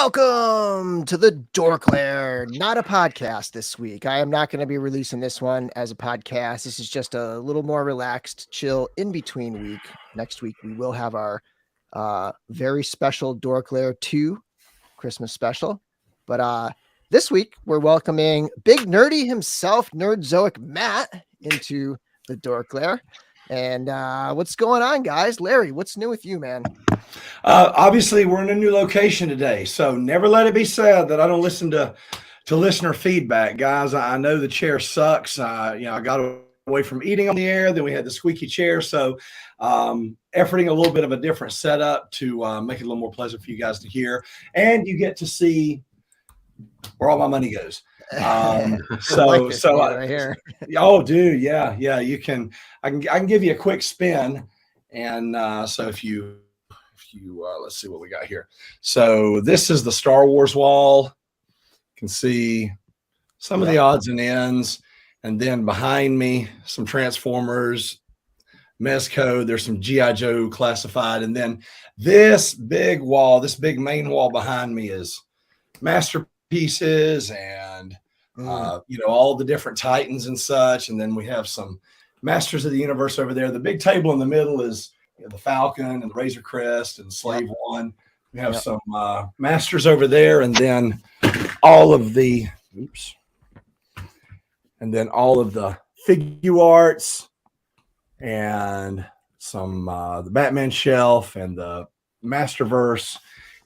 Welcome to the DorkLair, not a podcast this week. I am not going to be releasing this one as a podcast. This is just a little more relaxed, chill, in-between week. Next week, we will have our very special DorkLair 2 Christmas special. But this week, we're welcoming big nerdy himself, Nerdzoic Matt, into the DorkLair. And what's going on, guys? Larry, what's new with you, man? Obviously, we're in a new location today, so never let it be said that I don't listen to listener feedback, guys. I know the chair sucks. I got away from eating on the air, then we had the squeaky chair, so efforting a little bit of a different setup to make it a little more pleasant for you guys to hear, and you get to see where all my money goes. Right here. Oh, dude, yeah, you can. I can give you a quick spin, and so if you let's see what we got here. So this is the Star Wars wall. You can see some of the odds and ends, and then behind me some Transformers, Mezco. There's some G.I. Joe classified, and then this big wall, this big main wall behind me is masterpieces and all the different Titans and such. And then we have some Masters of the Universe over there. The big table in the middle is the Falcon and the Razor Crest and Slave One. We have some Masters over there, and then all of the figure arts and some the Batman shelf and the Masterverse.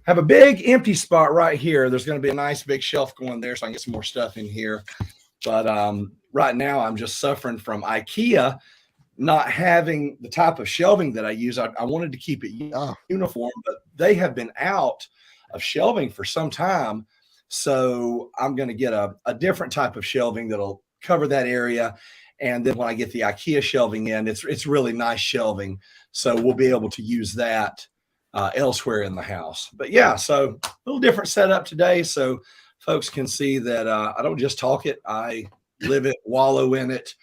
Have a big empty spot right here. There's going to be a nice big shelf going there, so I can get some more stuff in here. But right now, I'm just suffering from IKEA not having the type of shelving that I use. I wanted to keep it uniform, but they have been out of shelving for some time. So I'm going to get a different type of shelving that'll cover that area. And then when I get the IKEA shelving in, it's really nice shelving. So we'll be able to use that elsewhere in the house. But yeah, so a little different setup today. So folks can see that I don't just talk it. I live it, wallow in it.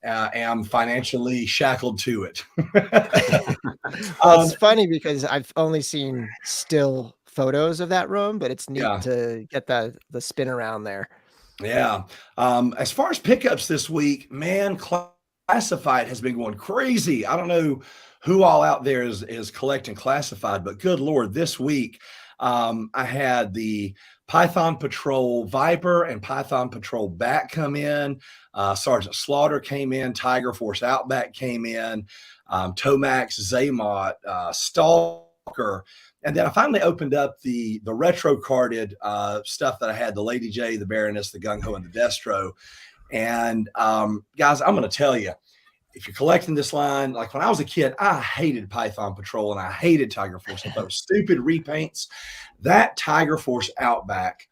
Am financially shackled to it. Well, it's funny because I've only seen still photos of that room, but it's neat to get the spin around there. Yeah. As far as pickups this week, man, classified has been going crazy. I don't know who all out there is collecting classified, but good Lord, this week I had the Python Patrol Viper and Python Patrol Bat come in. Sergeant Slaughter came in. Tiger Force Outback came in. Tomax, Zaymot, Stalker. And then I finally opened up the retro carded stuff that I had, the Lady J, the Baroness, the Gung Ho, and the Destro. And guys, I'm going to tell you, if you're collecting this line, like when I was a kid, I hated Python Patrol and I hated Tiger Force. I thought it was stupid repaints. That Tiger Force Outback,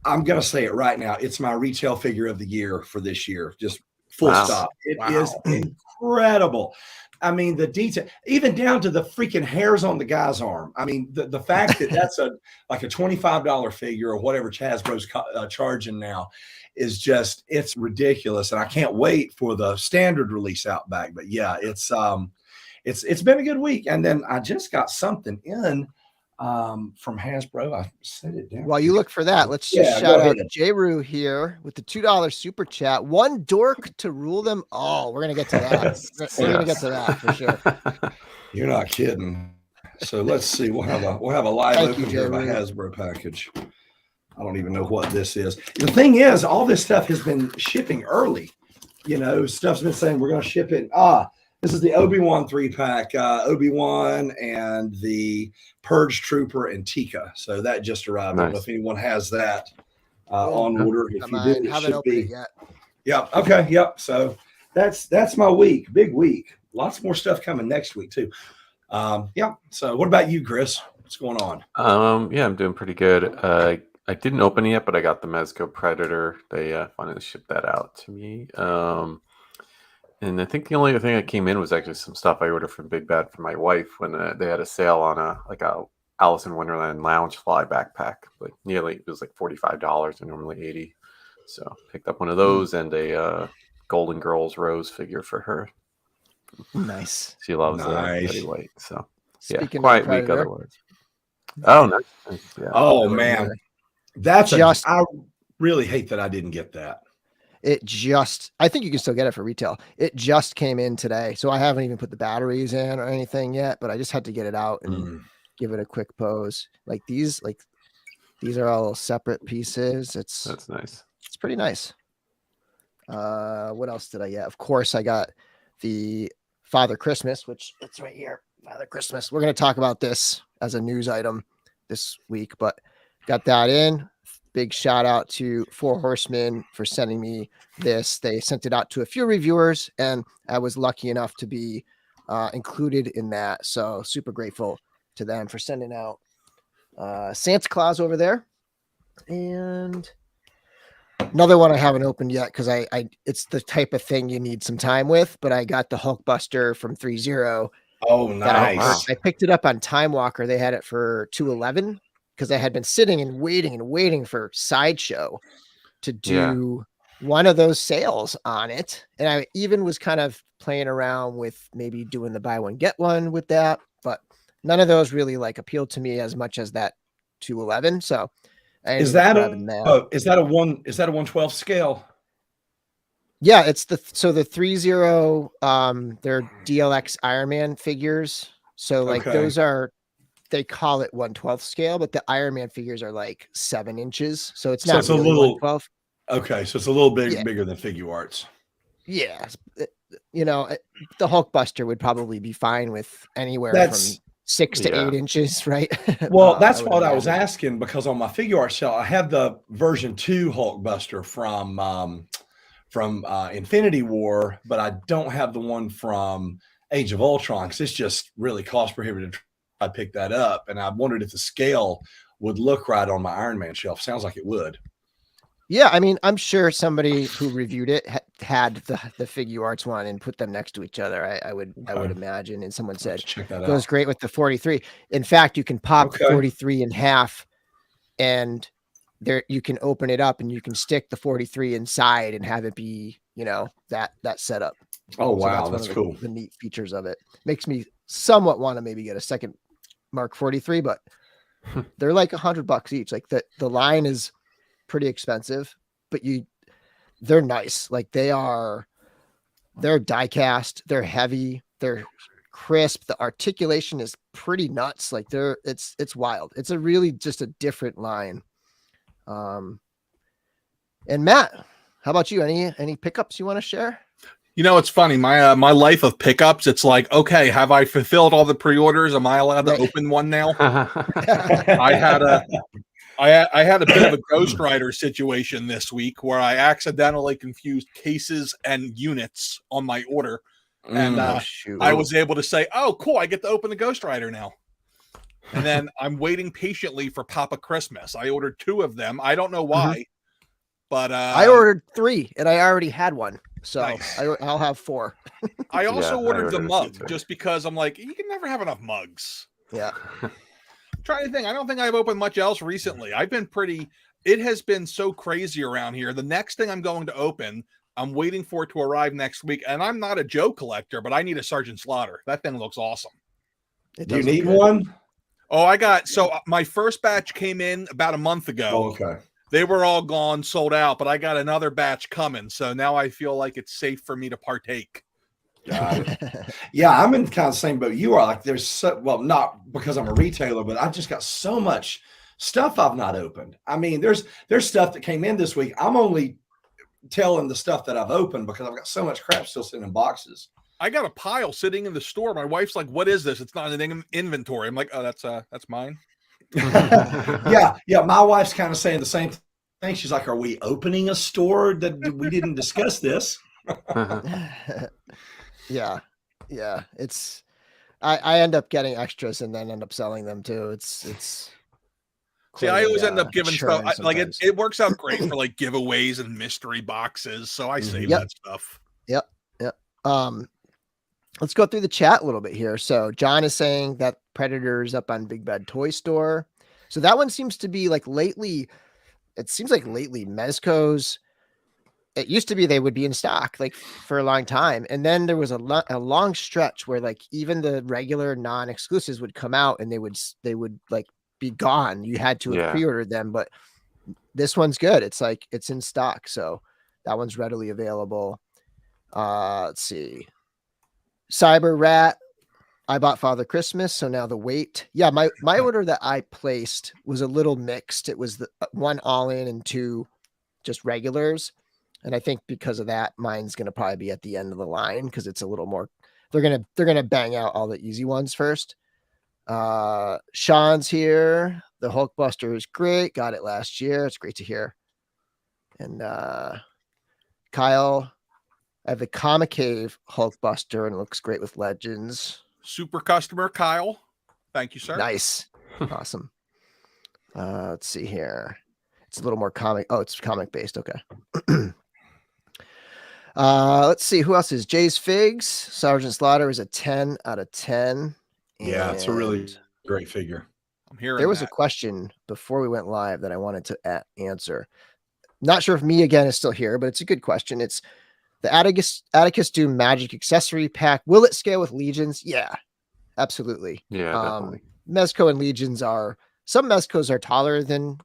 I'm going to say it right now, it's my retail figure of the year for this year. Just full stop. It is incredible. I mean, the detail, even down to the freaking hairs on the guy's arm. I mean, the fact that that's like a $25 figure or whatever Hasbro's charging now is just, it's ridiculous. And I can't wait for the standard release Outback. But yeah, it's been a good week. And then I just got something in from Hasbro. I set it down. While you look for that, let's just shout out J-Roo here with the $2 super chat. One dork to rule them all. We're gonna get to that. We're gonna get to that for sure. You're not kidding. So let's see. We'll have a live open here of a Hasbro package. I don't even know what this is. The thing is, all this stuff has been shipping early. Stuff's been saying we're gonna ship it. This is the Obi-Wan 3-pack, Obi-Wan and the Purge Trooper and Tika. So that just arrived. Nice. I don't know if anyone has that on order. If you do, it should be. Yeah. Okay. Yep. So that's my week. Big week. Lots more stuff coming next week too. Yeah. So what about you, Chris? What's going on? Yeah, I'm doing pretty good. I didn't open it yet, but I got the Mezco Predator. They finally shipped that out to me. And I think the only other thing that came in was actually some stuff I ordered from Big Bad for my wife when they had a sale on a Alice in Wonderland Lounge Fly backpack. But it was like $45 and normally $80. So picked up one of those and a Golden Girls Rose figure for her. Nice. She loves Betty White. So yeah, quiet week otherwise. Oh, nice. Yeah. Oh Over man, here. that's Just I really hate that I didn't get that. I think you can still get it for retail. It just came in today. So I haven't even put the batteries in or anything yet, but I just had to get it out and give it a quick pose. Like these are all separate pieces. That's nice. It's pretty nice. What else did I get? Of course, I got the Father Christmas, which it's right here. Father Christmas. We're going to talk about this as a news item this week, but got that in. Big shout out to Four Horsemen for sending me this. They sent it out to a few reviewers, and I was lucky enough to be included in that. So super grateful to them for sending out Santa Claus over there. And another one I haven't opened yet because I it's the type of thing you need some time with, but I got the Hulkbuster from ThreeZero. Oh, nice. I picked it up on Time Walker. They had it for $211 because I had been sitting and waiting for Sideshow to do one of those sales on it. And I even was kind of playing around with maybe doing the buy one, get one with that, but none of those really like appealed to me as much as that 211. So is that a 112 scale? Yeah, it's the ThreeZero, they're DLX Iron Man figures. So like those are, they call it 1/12 scale, but the Iron Man figures are like 7 inches. So it's not really a little 1/12. Okay, so it's a little bit bigger than Figure Arts. Yeah, you know, the Hulkbuster would probably be fine with anywhere from 6 to 8 inches, right? Well, that's what I was asking, because on my Figure Arts shelf, I have the version 2 Hulkbuster from Infinity War, but I don't have the one from Age of Ultron because it's just really cost prohibitive. I picked that up, and I wondered if the scale would look right on my Iron Man shelf. Sounds like it would. Yeah, I mean, I'm sure somebody who reviewed it had the Figure Arts one and put them next to each other. I would imagine, and someone said it goes great with the 43. In fact, you can pop 43 in half, and there you can open it up and you can stick the 43 inside and have it be, you know, that setup. Oh wow, that's cool. The neat features of it makes me somewhat want to maybe get a second Mark 43, but they're like $100 each. Like the line is pretty expensive, but they're nice. Like they're die cast, they're heavy, they're crisp. The articulation is pretty nuts. Like it's wild. It's a really just a different line. And Matt, how about you? Any pickups you want to share? You know, it's funny. My life of pickups. It's like, okay, have I fulfilled all the pre-orders? Am I allowed to open one now? I had a bit of a Ghost Rider situation this week where I accidentally confused cases and units on my order, and I was able to say, "Oh, cool! I get to open the Ghost Rider now." And then I'm waiting patiently for Papa Christmas. I ordered 2 of them. I don't know why, but I ordered 3 and I already had one. So nice. I'll have 4. I also ordered the mug just because I'm like, you can never have enough mugs. Yeah. I'm trying to think. I don't think I've opened much else recently. It has been so crazy around here. The next thing I'm going to open, I'm waiting for it to arrive next week. And I'm not a Joe collector, but I need a Sergeant Slaughter. That thing looks awesome. Do you need one? Oh, my first batch came in about a month ago. Oh, okay. They were all gone, sold out, but I got another batch coming. So now I feel like it's safe for me to partake. Yeah, I'm in kind of the same boat you are. Like not because I'm a retailer, but I've just got so much stuff I've not opened. I mean, there's stuff that came in this week. I'm only telling the stuff that I've opened because I've got so much crap still sitting in boxes. I got a pile sitting in the store. My wife's like, "What is this? It's not an inventory." I'm like, "Oh, that's mine." yeah. My wife's kind of saying the same thing. She's like, "Are we opening a store that we didn't discuss this?" Yeah. It's I end up getting extras and then end up selling them too. It's See, I always end up giving stuff like it works out great for like giveaways and mystery boxes. So I save that stuff. Yep. Let's go through the chat a little bit here. So John is saying that Predator's up on Big Bad Toy Store. So that one seems to be like lately. It seems like lately Mezco's. It used to be they would be in stock like for a long time, and then there was a long stretch where like even the regular non-exclusives would come out and they would like be gone. You had to have pre-ordered them, but this one's good. It's like it's in stock, so that one's readily available. Let's see. Cyber Rat, I bought Father Christmas, so now the wait. Yeah, my order that I placed was a little mixed. It was the one all-in and two just regulars. And I think because of that, mine's gonna probably be at the end of the line because it's a little more. They're gonna bang out all the easy ones first. Sean's here. The Hulkbuster is great. Got it last year. It's great to hear. And Kyle, I have the Comic Cave Hulkbuster, and it looks great with Legends. Super customer Kyle. Thank you, sir. Nice. Awesome. Let's see here. It's a little more comic. Oh, it's comic based. Okay. Let's see who else is Jay's Figs. Sergeant Slaughter is a 10 out of 10. Yeah, it's a really great figure. I'm hearing there was a question before we went live that I wanted to answer. Not sure if me again is still here, but it's a good question. It's the Atticus Doom Magic Accessory Pack. Will it scale with Legions? Yeah, absolutely. Yeah, definitely. Mezco and Legions some Mezcos are taller than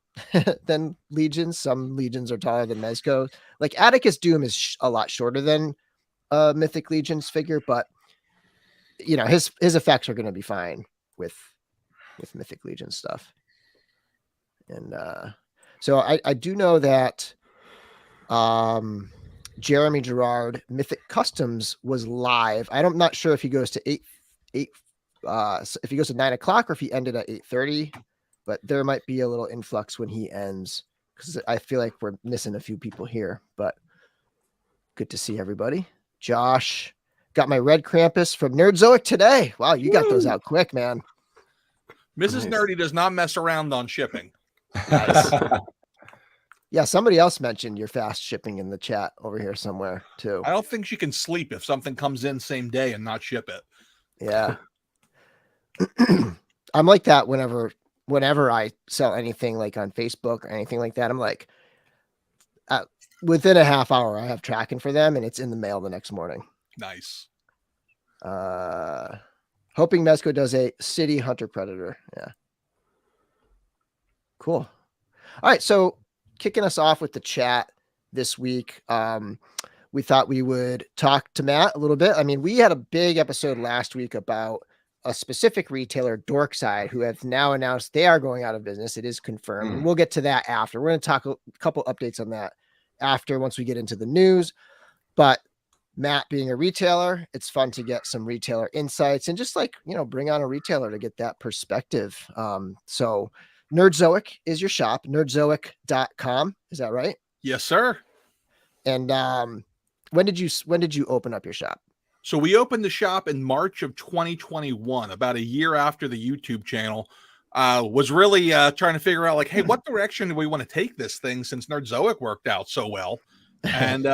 than Legions. Some Legions are taller than Mezco. Like Atticus Doom is a lot shorter than Mythic Legions figure, but you know his effects are going to be fine with Mythic Legion stuff. And so I do know that Jeremy Gerard Mythic Customs was live. I'm not sure if he goes to 8 if he goes to 9 o'clock or if he ended at 8:30, but there might be a little influx when he ends because I feel like we're missing a few people here, but good to see everybody. Josh, got my red Krampus from Nerdzoic today. Wow, you got those out quick, man. Mrs. Nerdy does not mess around on shipping. Nice. Yeah, somebody else mentioned your fast shipping in the chat over here somewhere too. I don't think she can sleep if something comes in same day and not ship it. Yeah. I'm like that whenever I sell anything like on Facebook or anything like that. I'm like, within a half hour, I have tracking for them and it's in the mail the next morning. Nice. Hoping Mezco does a City Hunter Predator. Yeah. Cool. All right. So kicking us off with the chat this week, we thought we would talk to Matt a little bit. I mean, we had a big episode last week about a specific retailer, Dorkside, who have now announced they are going out of business. It is confirmed. And we'll get to that after. We're going to talk a couple updates on that after, once we get into the news. But Matt being a retailer, it's fun to get some retailer insights and just like, bring on a retailer to get that perspective. So Nerdzoic is your shop, nerdzoic.com. Is that right? Yes, sir. And when did you open up your shop? So we opened the shop in March of 2021, about a year after the YouTube channel. Was really trying to figure out, like, hey, what direction do we want to take this thing since Nerdzoic worked out so well? And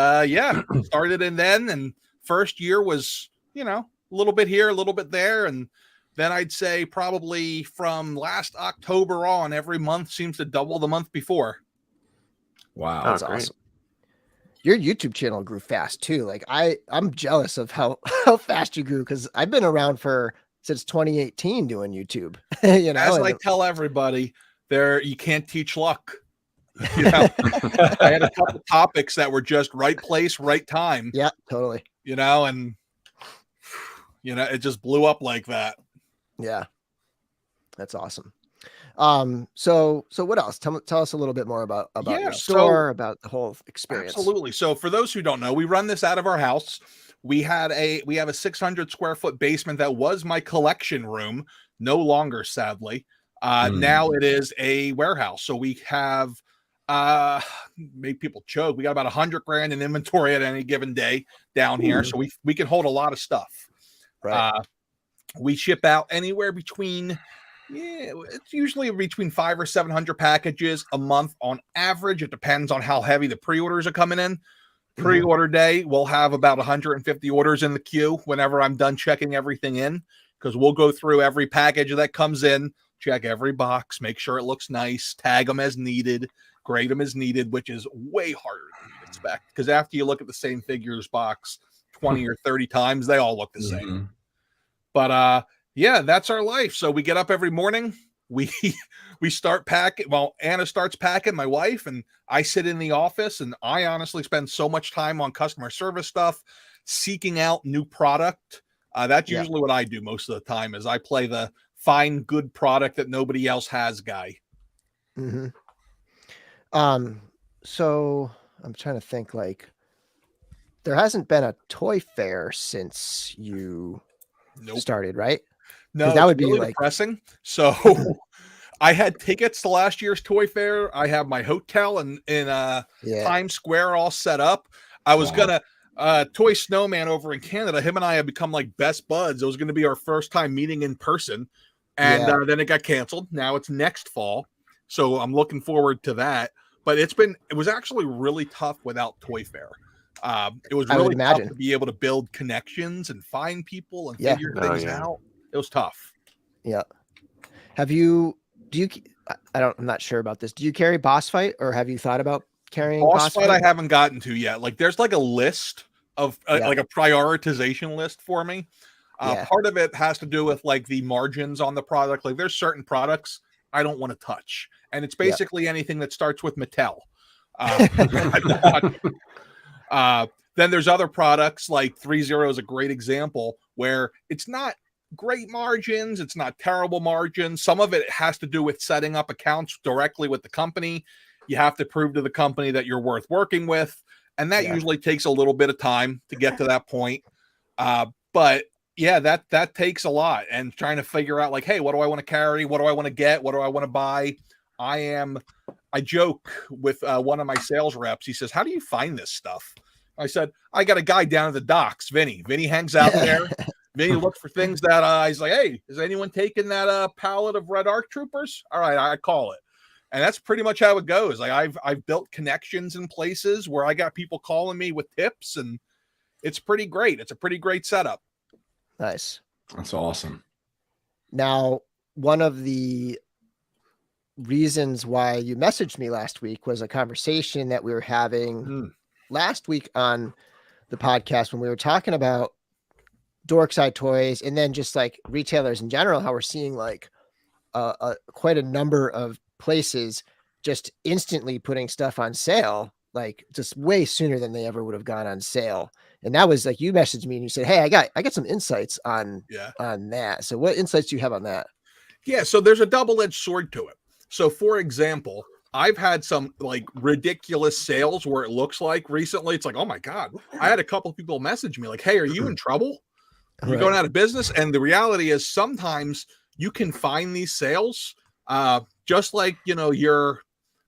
started in then. And first year was, a little bit here, a little bit there. And then I'd say probably from last October on, every month seems to double the month before. Wow. That's awesome. Your YouTube channel grew fast too. Like I'm jealous of how fast you grew because I've been around since 2018 doing YouTube. As I tell everybody, you can't teach luck. I had a couple topics that were just right place, right time. Yeah, totally. And it just blew up like that. Yeah, that's awesome. So what else? Tell us a little bit more about your store, about the whole experience. Absolutely. So for those who don't know, we run this out of our house. We have a 600 square foot basement that was my collection room, no longer, sadly. Now it is a warehouse. So we have made people choke. We got about $100,000 in inventory at any given day down here. So we can hold a lot of stuff. Right. We ship out anywhere between it's usually between 500 or 700 packages a month on average. It depends on how heavy the pre-orders are coming in. Pre-order day, we'll have about 150 orders in the queue whenever I'm done checking everything in, because we'll go through every package that comes in, check every box, make sure it looks nice, tag them as needed, grade them as needed, which is way harder than you'd expect, because after you look at the same figures box 20 or 30 times, they all look the same. But that's our life. So we get up every morning, we we start packing. Well, Anna starts packing, my wife, and I sit in the office, and I honestly spend so much time on customer service stuff, seeking out new product. That's usually what I do most of the time, is I play the find good product that nobody else has guy. Mm-hmm. So I'm trying to think, like, there hasn't been a toy fair since you started, right? No, that would really be like depressing. So I had tickets to last year's toy fair. I have my hotel in Times Square all set up. I was gonna Toy Snowman over in Canada. Him and I have become like best buds. It was going to be our first time meeting in person, and then it got canceled. Now it's next fall, so I'm looking forward to that. But it was actually really tough without Toy Fair. It was really tough to be able to build connections and find people and figure things out. It was tough. Yeah. I'm not sure about this. Do you carry Boss Fight, or have you thought about carrying Boss Fight? I haven't gotten to yet. Like, there's like a list of like a prioritization list for me. Part of it has to do with like the margins on the product. Like, there's certain products I don't want to touch, and it's basically anything that starts with Mattel. Then there's other products like ThreeZero is a great example where it's not great margins, it's not terrible margins. Some of it has to do with setting up accounts directly with the company. You have to prove to the company that you're worth working with, and that usually takes a little bit of time to get to that point. But yeah, that takes a lot, and trying to figure out like, hey, what do I want to carry? What do I want to get? What do I want to buy? I joke with one of my sales reps. He says, how do you find this stuff? I said, I got a guy down at the docks, Vinny. Vinny hangs out there. Vinny looks for things that he's like, hey, is anyone taking that pallet of Red Arc Troopers? All right, I call it. And that's pretty much how it goes. Like, I've built connections in places where I got people calling me with tips, and it's pretty great. It's a pretty great setup. Nice. That's awesome. Now, one of the reasons why you messaged me last week was a conversation that we were having last week on the podcast when we were talking about Dorkside Toys, and then just like retailers in general, how we're seeing like quite a number of places just instantly putting stuff on sale, like just way sooner than they ever would have gone on sale. And that was like, you messaged me and you said, hey, I got some insights on that. So what insights do you have on that? Yeah, so there's a double-edged sword to it. So for example, I've had some like ridiculous sales where it looks like recently, it's like, oh my God, I had a couple of people message me like, hey, are you in trouble? Are you going out of business? And the reality is sometimes you can find these sales just like, your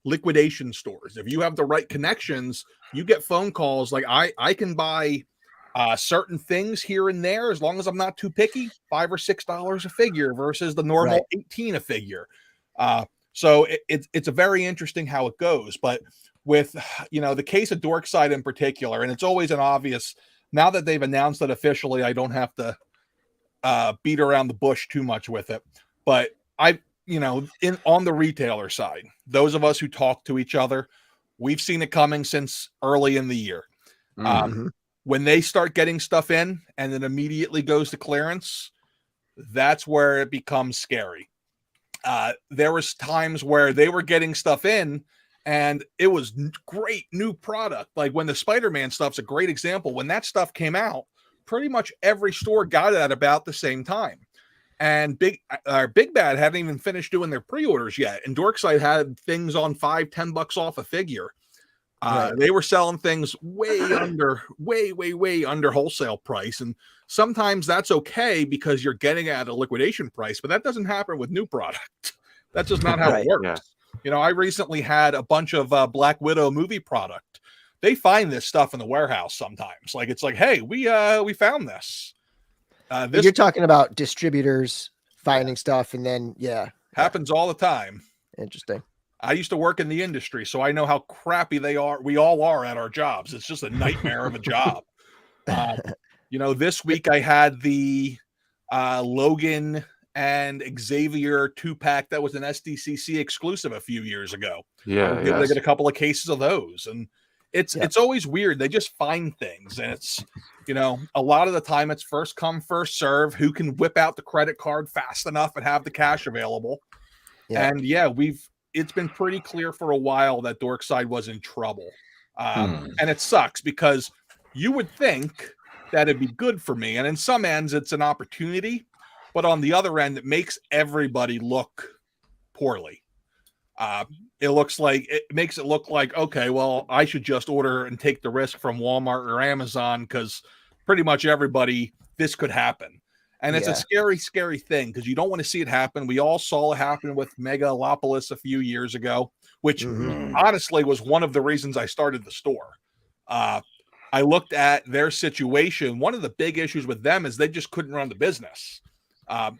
liquidation stores. If you have the right connections, you get phone calls. Like I can buy certain things here and there as long as I'm not too picky, $5 or $6 a figure versus the normal 18 a figure. So it's a very interesting how it goes. But with, the case of Dorkside in particular, and it's always an obvious, now that they've announced it officially, I don't have to beat around the bush too much with it. But on the retailer side, those of us who talk to each other, we've seen it coming since early in the year. When they start getting stuff in and it immediately goes to clearance, that's where it becomes scary. There was times where they were getting stuff in and it was great new product. Like when the Spider-Man stuff's a great example. When that stuff came out, pretty much every store got it at about the same time. And Big Bad hadn't even finished doing their pre-orders yet. And Dorkside had things on $5-10 off a figure. They were selling things way under wholesale price. And sometimes that's okay because you're getting at a liquidation price, but that doesn't happen with new product. That's just not how it works. Yeah. I recently had a bunch of Black Widow movie product. They find this stuff in the warehouse sometimes. Like, it's like, hey, we found this. You're talking about distributors finding stuff, and then happens all the time. Interesting. I used to work in the industry, so I know how crappy they are. We all are at our jobs. It's just a nightmare of a job. This week I had the Logan and Xavier 2-pack that was an SDCC exclusive a few years ago. Yeah, they get a couple of cases of those, and it's always weird. They just find things, and it's a lot of the time it's first come, first serve. Who can whip out the credit card fast enough and have the cash available? Yeah. And it's been pretty clear for a while that Dorkside was in trouble. And it sucks because you would think that it'd be good for me. And in some ends, it's an opportunity. But on the other end, it makes everybody look poorly. It makes it look like, okay, well, I should just order and take the risk from Walmart or Amazon because pretty much everybody, this could happen. And it's a scary, scary thing because you don't want to see it happen. We all saw it happen with Megalopolis a few years ago, which honestly was one of the reasons I started the store. I looked at their situation. One of the big issues with them is they just couldn't run the business. I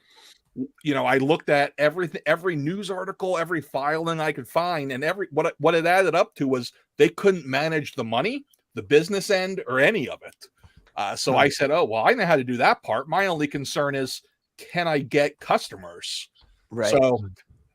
looked at every news article, every filing I could find, and what it added up to was they couldn't manage the money, the business end, or any of it. So I said, oh, well, I know how to do that part. My only concern is, can I get customers? Right. So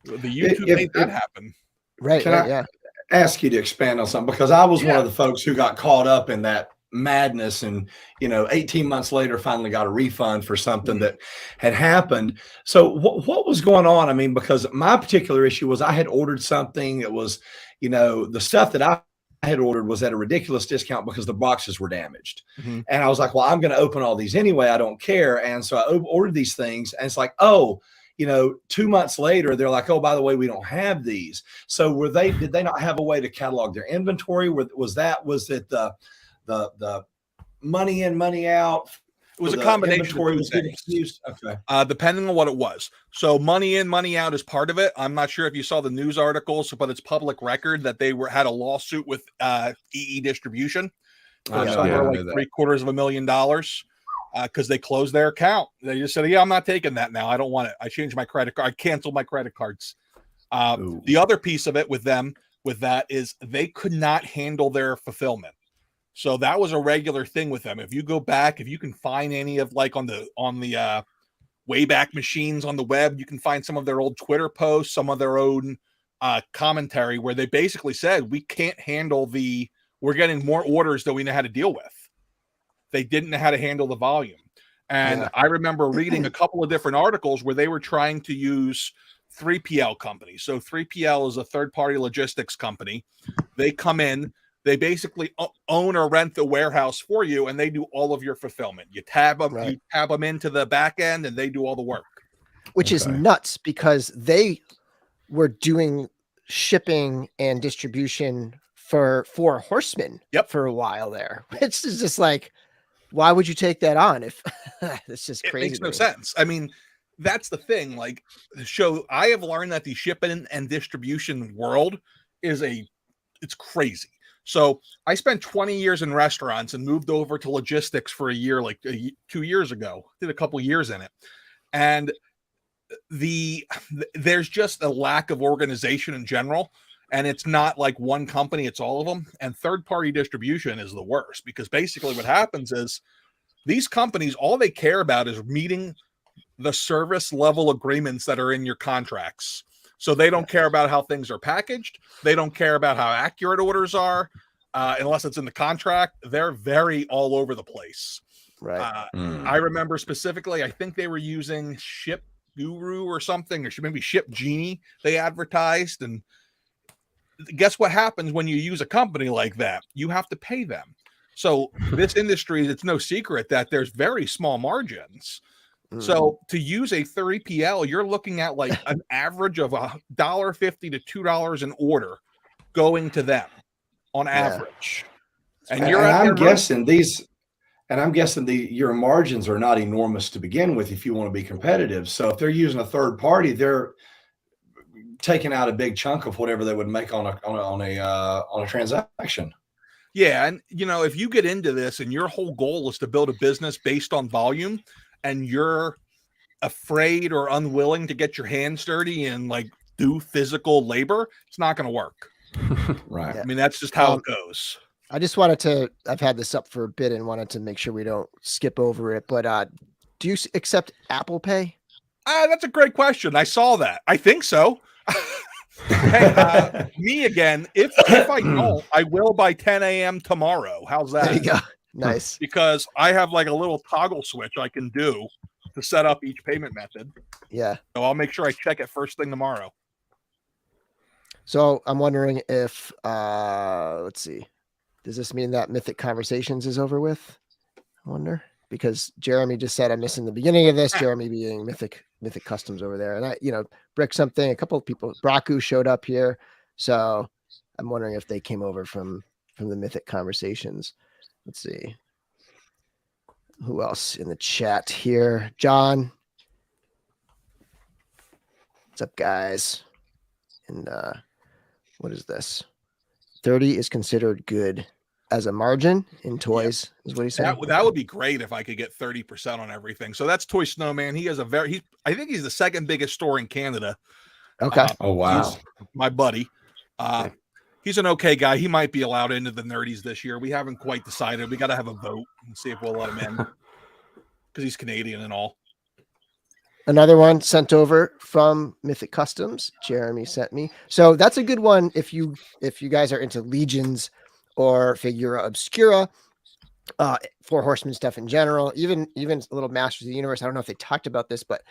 the YouTube made that happen. Right. Can I ask you to expand on something? Because I was one of the folks who got caught up in that madness and 18 months later finally got a refund for something that had happened. So what was going on? I mean, because my particular issue was I had ordered something that was, the stuff that I had ordered was at a ridiculous discount because the boxes were damaged. And I was like, well, I'm going to open all these anyway. I don't care. And so I ordered these things and it's like, 2 months later, they're like, oh, by the way, we don't have these. So did they not have a way to catalog their inventory? Was it the money in, money out? It was a combination of two things. Okay. Depending on what it was. So money in, money out is part of it. I'm not sure if you saw the news articles, but it's public record that they had a lawsuit with EE Distribution for somewhere like $750,000 because they closed their account. They just said, I'm not taking that now. I don't want it. I changed my credit card. I canceled my credit cards. The other piece of it with that is they could not handle their fulfillment. So that was a regular thing with them. If you go back, if you can find any of on the Wayback Machines on the web, you can find some of their old Twitter posts, some of their own commentary where they basically said, we can't handle we're getting more orders than we know how to deal with. They didn't know how to handle the volume. And I remember reading a couple of different articles where they were trying to use 3PL companies. So 3PL is a third-party logistics company. They come in, they basically own or rent the warehouse for you, and they do all of your fulfillment. You tab them into the back end, and they do all the work. Which is nuts because they were doing shipping and distribution for Four Horsemen for a while there. It's just like, why would you take that on? If it's just crazy. It makes no sense. I mean, that's the thing. Like, I have learned that the shipping and distribution world it's crazy. So I spent 20 years in restaurants and moved over to logistics for a year, 2 years ago. Did a couple years in it. And there's just a lack of organization in general. And it's not like one company, it's all of them. And third-party distribution is the worst because basically what happens is these companies, all they care about is meeting the service level agreements that are in your contracts. So they don't care about how things are packaged. They don't care about how accurate orders are, unless it's in the contract. They're very all over the place. Right. I remember specifically, I think they were using Ship Guru or something, or maybe Ship Genie they advertised. And guess what happens when you use a company like that? You have to pay them. So this industry, it's no secret that there's very small margins. So to use a 3PL, you're looking at like an average of $1.50 to $2 an order going to them on average. And I'm guessing your margins are not enormous to begin with if you want to be competitive. So if they're using a third party, they're taking out a big chunk of whatever they would make on a transaction. Yeah, and if you get into this and your whole goal is to build a business based on volume, and you're afraid or unwilling to get your hands dirty and like do physical labor, it's not going to work. Right. I mean, that's just how it goes. I just wanted I've had this up for a bit and wanted to make sure we don't skip over it, but do you accept Apple Pay? That's a great question. I saw that. I think so. Hey, me again. If I don't, I will by 10 a.m. tomorrow. How's that? There you go. Nice. Because I have like a little toggle switch I can do to set up each payment method. Yeah. So I'll make sure I check it first thing tomorrow. So I'm wondering if let's see. Does this mean that Mythic Conversations is over with? I wonder, because Jeremy just said I'm missing the beginning of this. Jeremy being Mythic Customs over there, and I, Brick something. A couple of people, Braku showed up here, so I'm wondering if they came over from the Mythic Conversations. Let's see. Who else in the chat here? John. What's up, guys? And what is this? 30 is considered good as a margin in toys, is what he said. That would be great if I could get 30% on everything. So that's Toy Snowman. He has I think he's the second biggest store in Canada. Okay. Oh, wow. My buddy. He's an okay guy. He might be allowed into the nerdies this year. We haven't quite decided. We got to have a vote and see if we'll let him in because he's Canadian and all. Another one sent over from Mythic Customs. Jeremy sent me. So that's a good one if you guys are into Legions or Figura Obscura, Four Horsemen stuff in general, even a little Masters of the Universe. I don't know if they talked about this, but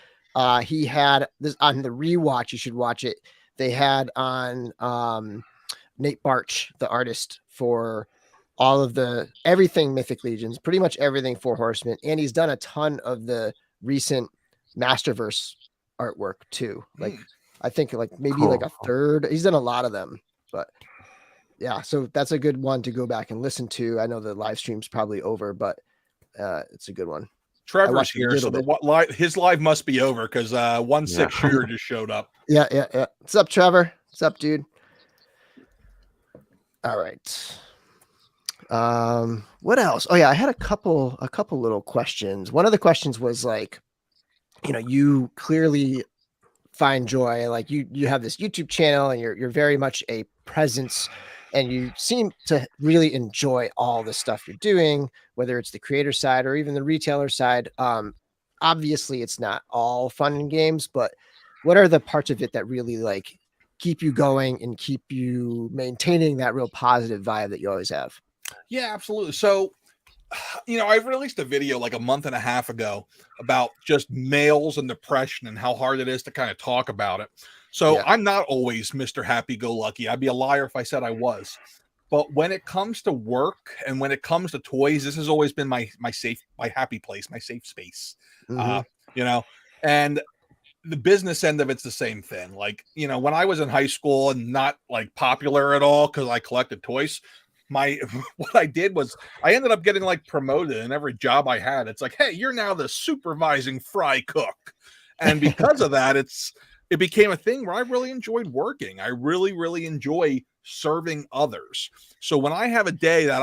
he had this on the rewatch. You should watch it. They had on Nate Barch, the artist for all of everything Mythic Legions, pretty much everything Four Horsemen, and he's done a ton of the recent Masterverse artwork too. Like I think maybe like a third. He's done a lot of them, but yeah, so that's a good one to go back and listen to. I know the live stream's probably over, but it's a good one. Trevor's here, so his live must be over because 1-6 Shooter just showed up. Yeah. What's up, Trevor? What's up, dude? All right. What else? Oh yeah, I had a couple little questions. One of the questions was like, you clearly find joy. Like you have this YouTube channel and you're very much a presence, and you seem to really enjoy all the stuff you're doing, whether it's the creator side or even the retailer side. Obviously it's not all fun and games, but what are the parts of it that really like keep you going and keep you maintaining that real positive vibe that you always have? Yeah, absolutely. So, I released a video like a month and a half ago about just males and depression and how hard it is to kind of talk about it. So I'm not always Mr. Happy-Go-Lucky. I'd be a liar if I said I was. But when it comes to work and when it comes to toys, this has always been my happy place, my safe space. And the business end of it's the same thing. Like, when I was in high school and not like popular at all because I collected toys, what I did was I ended up getting like promoted in every job I had. It's like, hey, you're now the supervising fry cook. And because of that, it became a thing where I really enjoyed working. I really, really enjoy serving others. So when I have a day that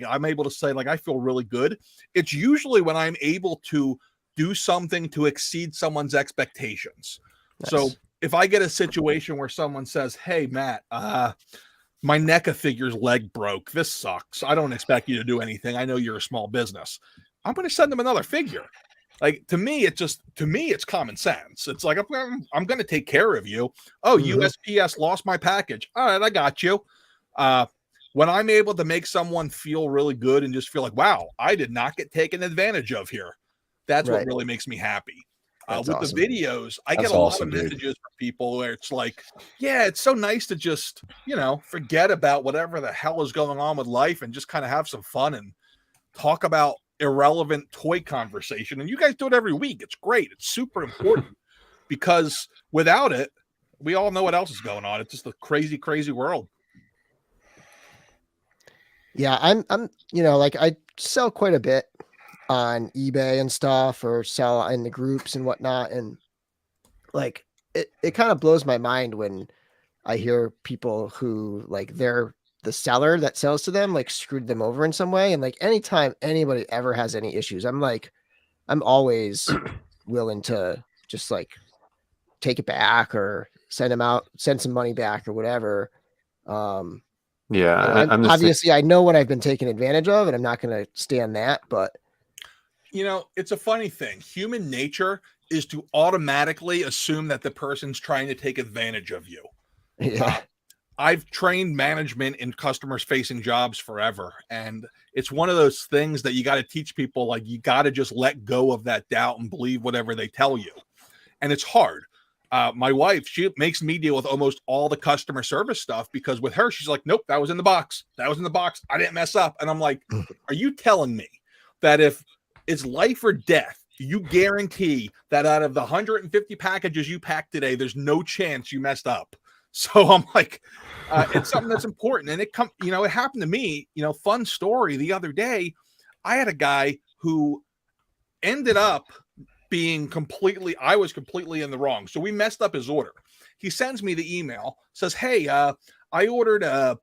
I'm able to say like I feel really good, it's usually when I'm able to do something to exceed someone's expectations. Nice. So if I get a situation where someone says, hey, Matt, my NECA figure's leg broke. This sucks. I don't expect you to do anything. I know you're a small business. I'm going to send them another figure. Like to me, it's common sense. It's like, I'm going to take care of you. Oh, USPS lost my package. All right, I got you. When I'm able to make someone feel really good and just feel like, wow, I did not get taken advantage of here. That's what really makes me happy. With awesome. The videos, I get a lot of messages from people where it's like, yeah, it's so nice to just, forget about whatever the hell is going on with life and just kind of have some fun and talk about irrelevant toy conversation. And you guys do it every week. It's great. It's super important because without it, we all know what else is going on. It's just a crazy, crazy world. Yeah, I'm like I sell quite a bit on eBay and stuff, or sell in the groups and whatnot, and like it kind of blows my mind when I hear people who like they're the seller that sells to them like screwed them over in some way. And like anytime anybody ever has any issues, I'm always willing to just like take it back or send some money back or whatever. I'm obviously I know what I've been taken advantage of, and I'm not going to stand that, but it's a funny thing. Human nature is to automatically assume that the person's trying to take advantage of you. Yeah. I've trained management in customers facing jobs forever. And it's one of those things that you got to teach people, like you got to just let go of that doubt and believe whatever they tell you. And it's hard. My wife, she makes me deal with almost all the customer service stuff because with her, she's like, nope, that was in the box. That was in the box. I didn't mess up. And I'm like, are you telling me that if it's life or death, you guarantee that out of the 150 packages you packed today, there's no chance you messed up? So I'm like, it's something that's important. And it happened to me, fun story the other day. I had a guy who ended up I was completely in the wrong. So we messed up his order. He sends me the email, says, hey, I ordered a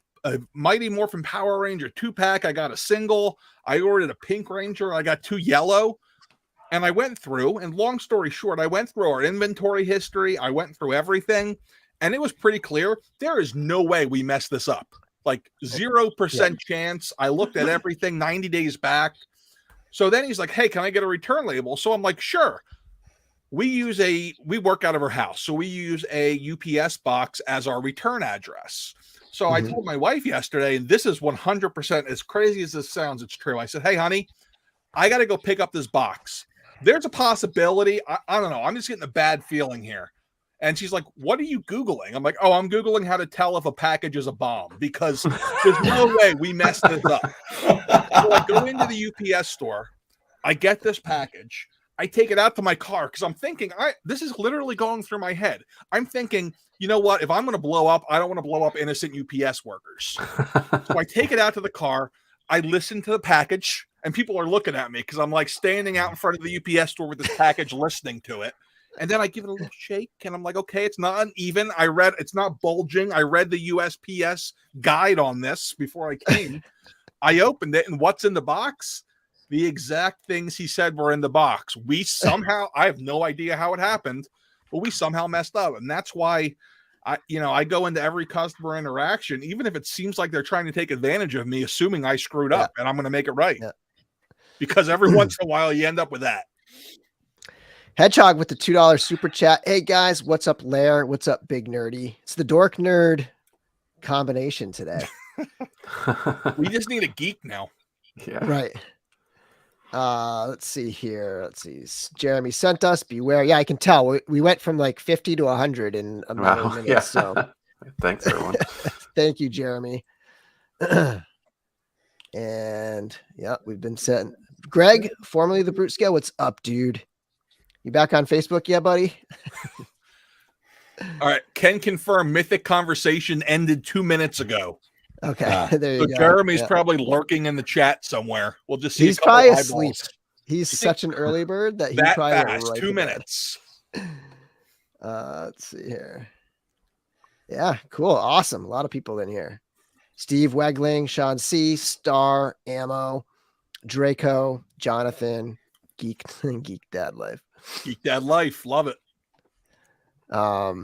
Mighty Morphin Power Ranger 2-pack. I got a single. I ordered a Pink Ranger. I got 2 yellow. And I went through, and long story short, I went through our inventory history. I went through everything, and it was pretty clear. There is no way we messed this up. Like 0% chance. I looked at everything 90 days back. So then he's like, hey, can I get a return label? So I'm like, sure. We work out of our house. So we use a UPS box as our return address. So I told my wife yesterday, and this is 100%, as crazy as this sounds, it's true. I said, hey, honey, I got to go pick up this box. There's a possibility. I don't know. I'm just getting a bad feeling here. And she's like, what are you Googling? I'm like, oh, I'm Googling how to tell if a package is a bomb because there's no way we messed this up. So I go into the UPS store. I get this package. I take it out to my car because I'm thinking, this is literally going through my head. I'm thinking, you know what? If I'm going to blow up, I don't want to blow up innocent UPS workers. So I take it out to the car. I listen to the package, and people are looking at me because I'm like standing out in front of the UPS store with this package listening to it. And then I give it a little shake, and I'm like, okay, it's not uneven. It's not bulging. I read the USPS guide on this before I came. I opened it, and what's in the box? The exact things he said were in the box. I have no idea how it happened, but we somehow messed up. And that's why I go into every customer interaction, even if it seems like they're trying to take advantage of me, assuming I screwed up and I'm going to make it right. Yeah. Because every once in a while you end up with that. Hedgehog with the $2 super chat. Hey guys, what's up, Lair? What's up, Big Nerdy? It's the dork nerd combination today. We just need a geek now. Yeah. Right. Let's see here. Let's see. Jeremy sent us beware. Yeah, I can tell. We went from like 50 to 100 in a matter of minutes. Yeah. So thanks, everyone. Thank you, Jeremy. And yeah, we've been sent. Greg, formerly the Brute Scale. What's up, dude? You back on Facebook yet, buddy? All right. Can confirm Mythic conversation ended 2 minutes ago. Okay. There you go. Jeremy's probably lurking in the chat somewhere. We'll just see. He's probably asleep. He's such an early bird that he probably fast, right 2 minutes. Let's see here. Yeah, cool. Awesome. A lot of people in here. Steve Wegling, Sean C, Star, Ammo, Draco, Jonathan, Geek Dad Life. Geek Dad Life. Love it. All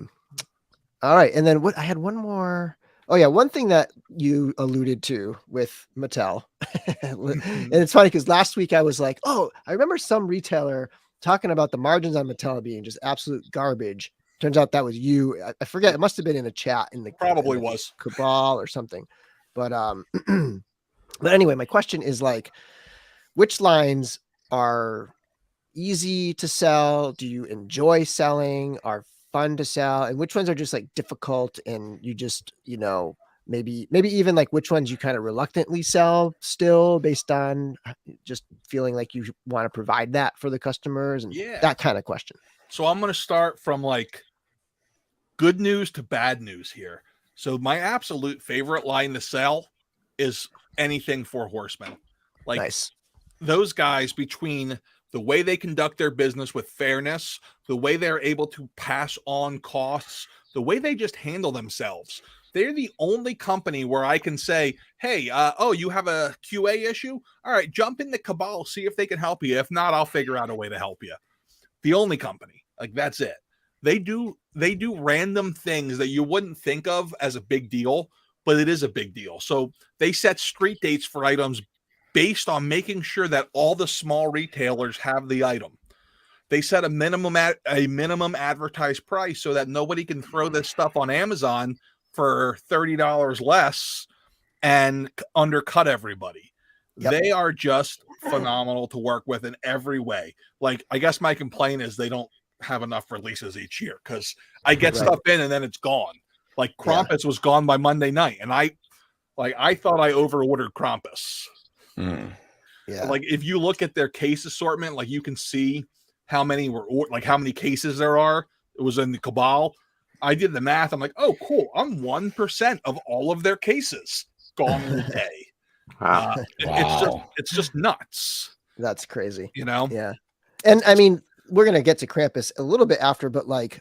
right. And then I had one more. Oh yeah. One thing that you alluded to with Mattel. And it's funny because last week I was like, oh, I remember some retailer talking about the margins on Mattel being just absolute garbage. Turns out that was you. I forget. It must have been in a chat in the was Cabal or something. But but anyway, my question is like, which lines are easy to sell? Do you enjoy selling? Are fun to sell? And which ones are just like difficult and you just, maybe even like which ones you kind of reluctantly sell still based on just feeling like you want to provide that for the customers and that kind of question. So I'm going to start from like good news to bad news here. So my absolute favorite line to sell is anything for Horsemen. Like nice. Those guys, between the way they conduct their business with fairness, the way they're able to pass on costs, the way they just handle themselves. They're the only company where I can say, hey, you have a QA issue? All right, jump in the Cabal, see if they can help you. If not, I'll figure out a way to help you. The only company. Like, that's it. They do random things that you wouldn't think of as a big deal, but it is a big deal. So they set street dates for items based on making sure that all the small retailers have the item. They set a minimum advertised price so that nobody can throw this stuff on Amazon for $30 less and undercut everybody. Yep. They are just phenomenal to work with in every way. Like, I guess my complaint is they don't have enough releases each year because I get stuff in and then it's gone. Like Krampas was gone by Monday night, and I thought I over-ordered Krampas. Yeah. Like if you look at their case assortment, like you can see how many how many cases there are. It was in the Cabal. I did the math. I'm like, oh, cool. I'm 1% of all of their cases gone in a day. Wow. It's just nuts. That's crazy. You know? Yeah. And I mean, we're gonna get to Krampas a little bit after, but like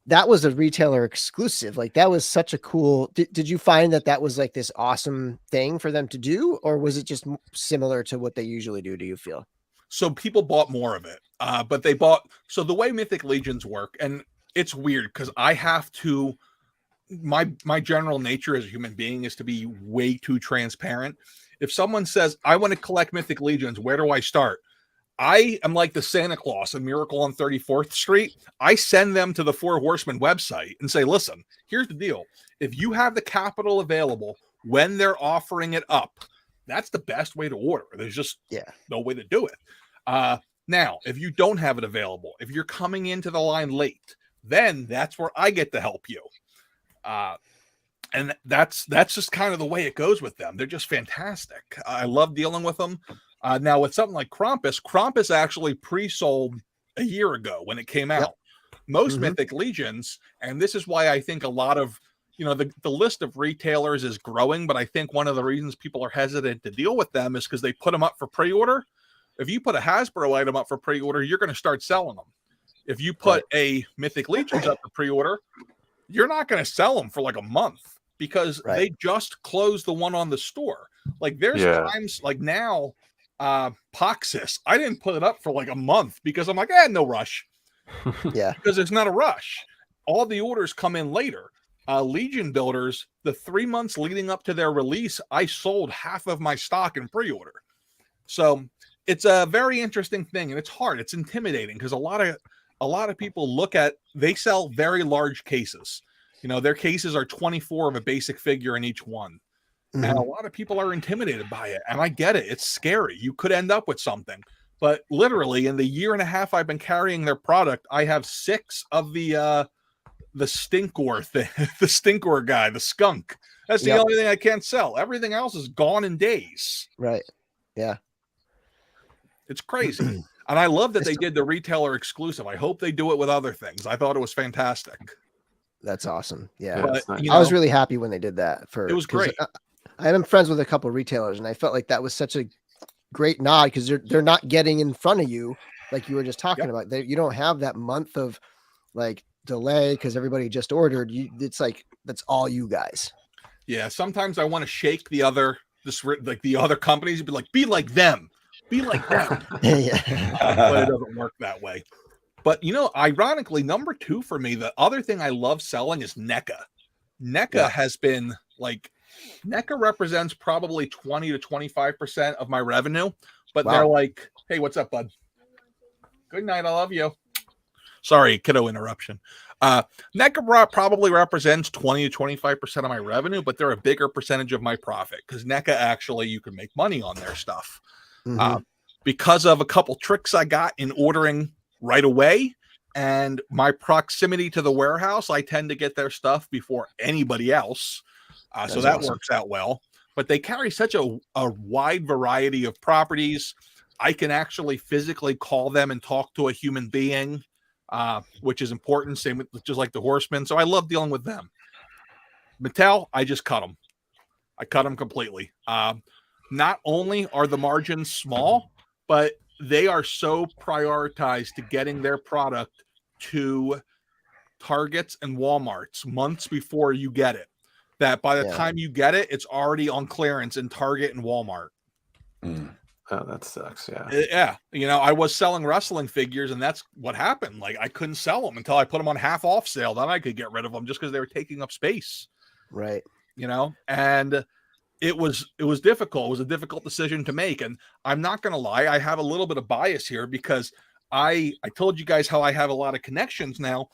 that was a retailer exclusive. Like that was such a cool. Did you find that was like this awesome thing for them to do, or was it just similar to what they usually do? Do you feel? So people bought more of it, but they bought. So the way Mythic Legions work, and it's weird because I have to. My general nature as a human being is to be way too transparent. If someone says I want to collect Mythic Legions, where do I start? I am like the Santa Claus in Miracle on 34th Street. I send them to the Four Horsemen website and say, listen, here's the deal. If you have the capital available when they're offering it up, that's the best way to order. There's just no way to do it. Now, if you don't have it available, if you're coming into the line late, then that's where I get to help you. And that's just kind of the way it goes with them. They're just fantastic. I love dealing with them. Now with something like Krampas actually pre-sold a year ago when it came out. Most Mythic Legions, and this is why I think a lot of, the list of retailers is growing, but I think one of the reasons people are hesitant to deal with them is because they put them up for pre-order. If you put a Hasbro item up for pre-order, you're going to start selling them. If you put a Mythic Legions up for pre-order, you're not going to sell them for like a month because they just closed the one on the store. Like there's times like now, Poxis, I didn't put it up for like a month because I'm like, no rush. Because it's not a rush. All the orders come in later. Legion builders, the 3 months leading up to their release, I sold half of my stock in pre-order. So it's a very interesting thing, and it's hard. It's intimidating because a lot of people they sell very large cases. Their cases are 24 of a basic figure in each one. And a lot of people are intimidated by it. And I get it. It's scary. You could end up with something. But literally in the year and a half I've been carrying their product, I have 6 of the stinkor thing, the stinkor guy, the skunk. That's the only thing I can't sell. Everything else is gone in days. Right. Yeah. It's crazy. And I love that they did the retailer exclusive. I hope they do it with other things. I thought it was fantastic. That's awesome. Yeah. But, I was really happy when they did that. It was great. I'm friends with a couple of retailers, and I felt like that was such a great nod because they're not getting in front of you like you were just talking about. You don't have that month of like delay because everybody just ordered. It's like that's all you guys. Yeah. Sometimes I want to shake the other companies and be like them. Be like them. But it doesn't work that way. But ironically, number 2 for me, the other thing I love selling is NECA. NECA has been like NECA represents probably 20 to 25% of my revenue, but they're like, hey, what's up, bud? Good night. I love you. Sorry, kiddo interruption. NECA probably represents 20 to 25% of my revenue, but they're a bigger percentage of my profit because NECA actually you can make money on their stuff. Because of a couple tricks I got in ordering right away and my proximity to the warehouse, I tend to get their stuff before anybody else. So that works out well. But they carry such a wide variety of properties. I can actually physically call them and talk to a human being, which is important. Same with just like the Horsemen. So I love dealing with them. Mattel, I just cut them. I cut them completely. Not only are the margins small, but they are so prioritized to getting their product to Targets and Walmarts months before you get it, that by the time you get it, it's already on clearance in Target and Walmart. Oh, that sucks. Yeah. I was selling wrestling figures and that's what happened. Like I couldn't sell them until I put them on half off sale. Then I could get rid of them just because they were taking up space. Right. And it was difficult. It was a difficult decision to make. And I'm not going to lie. I have a little bit of bias here because I told you guys how I have a lot of connections now.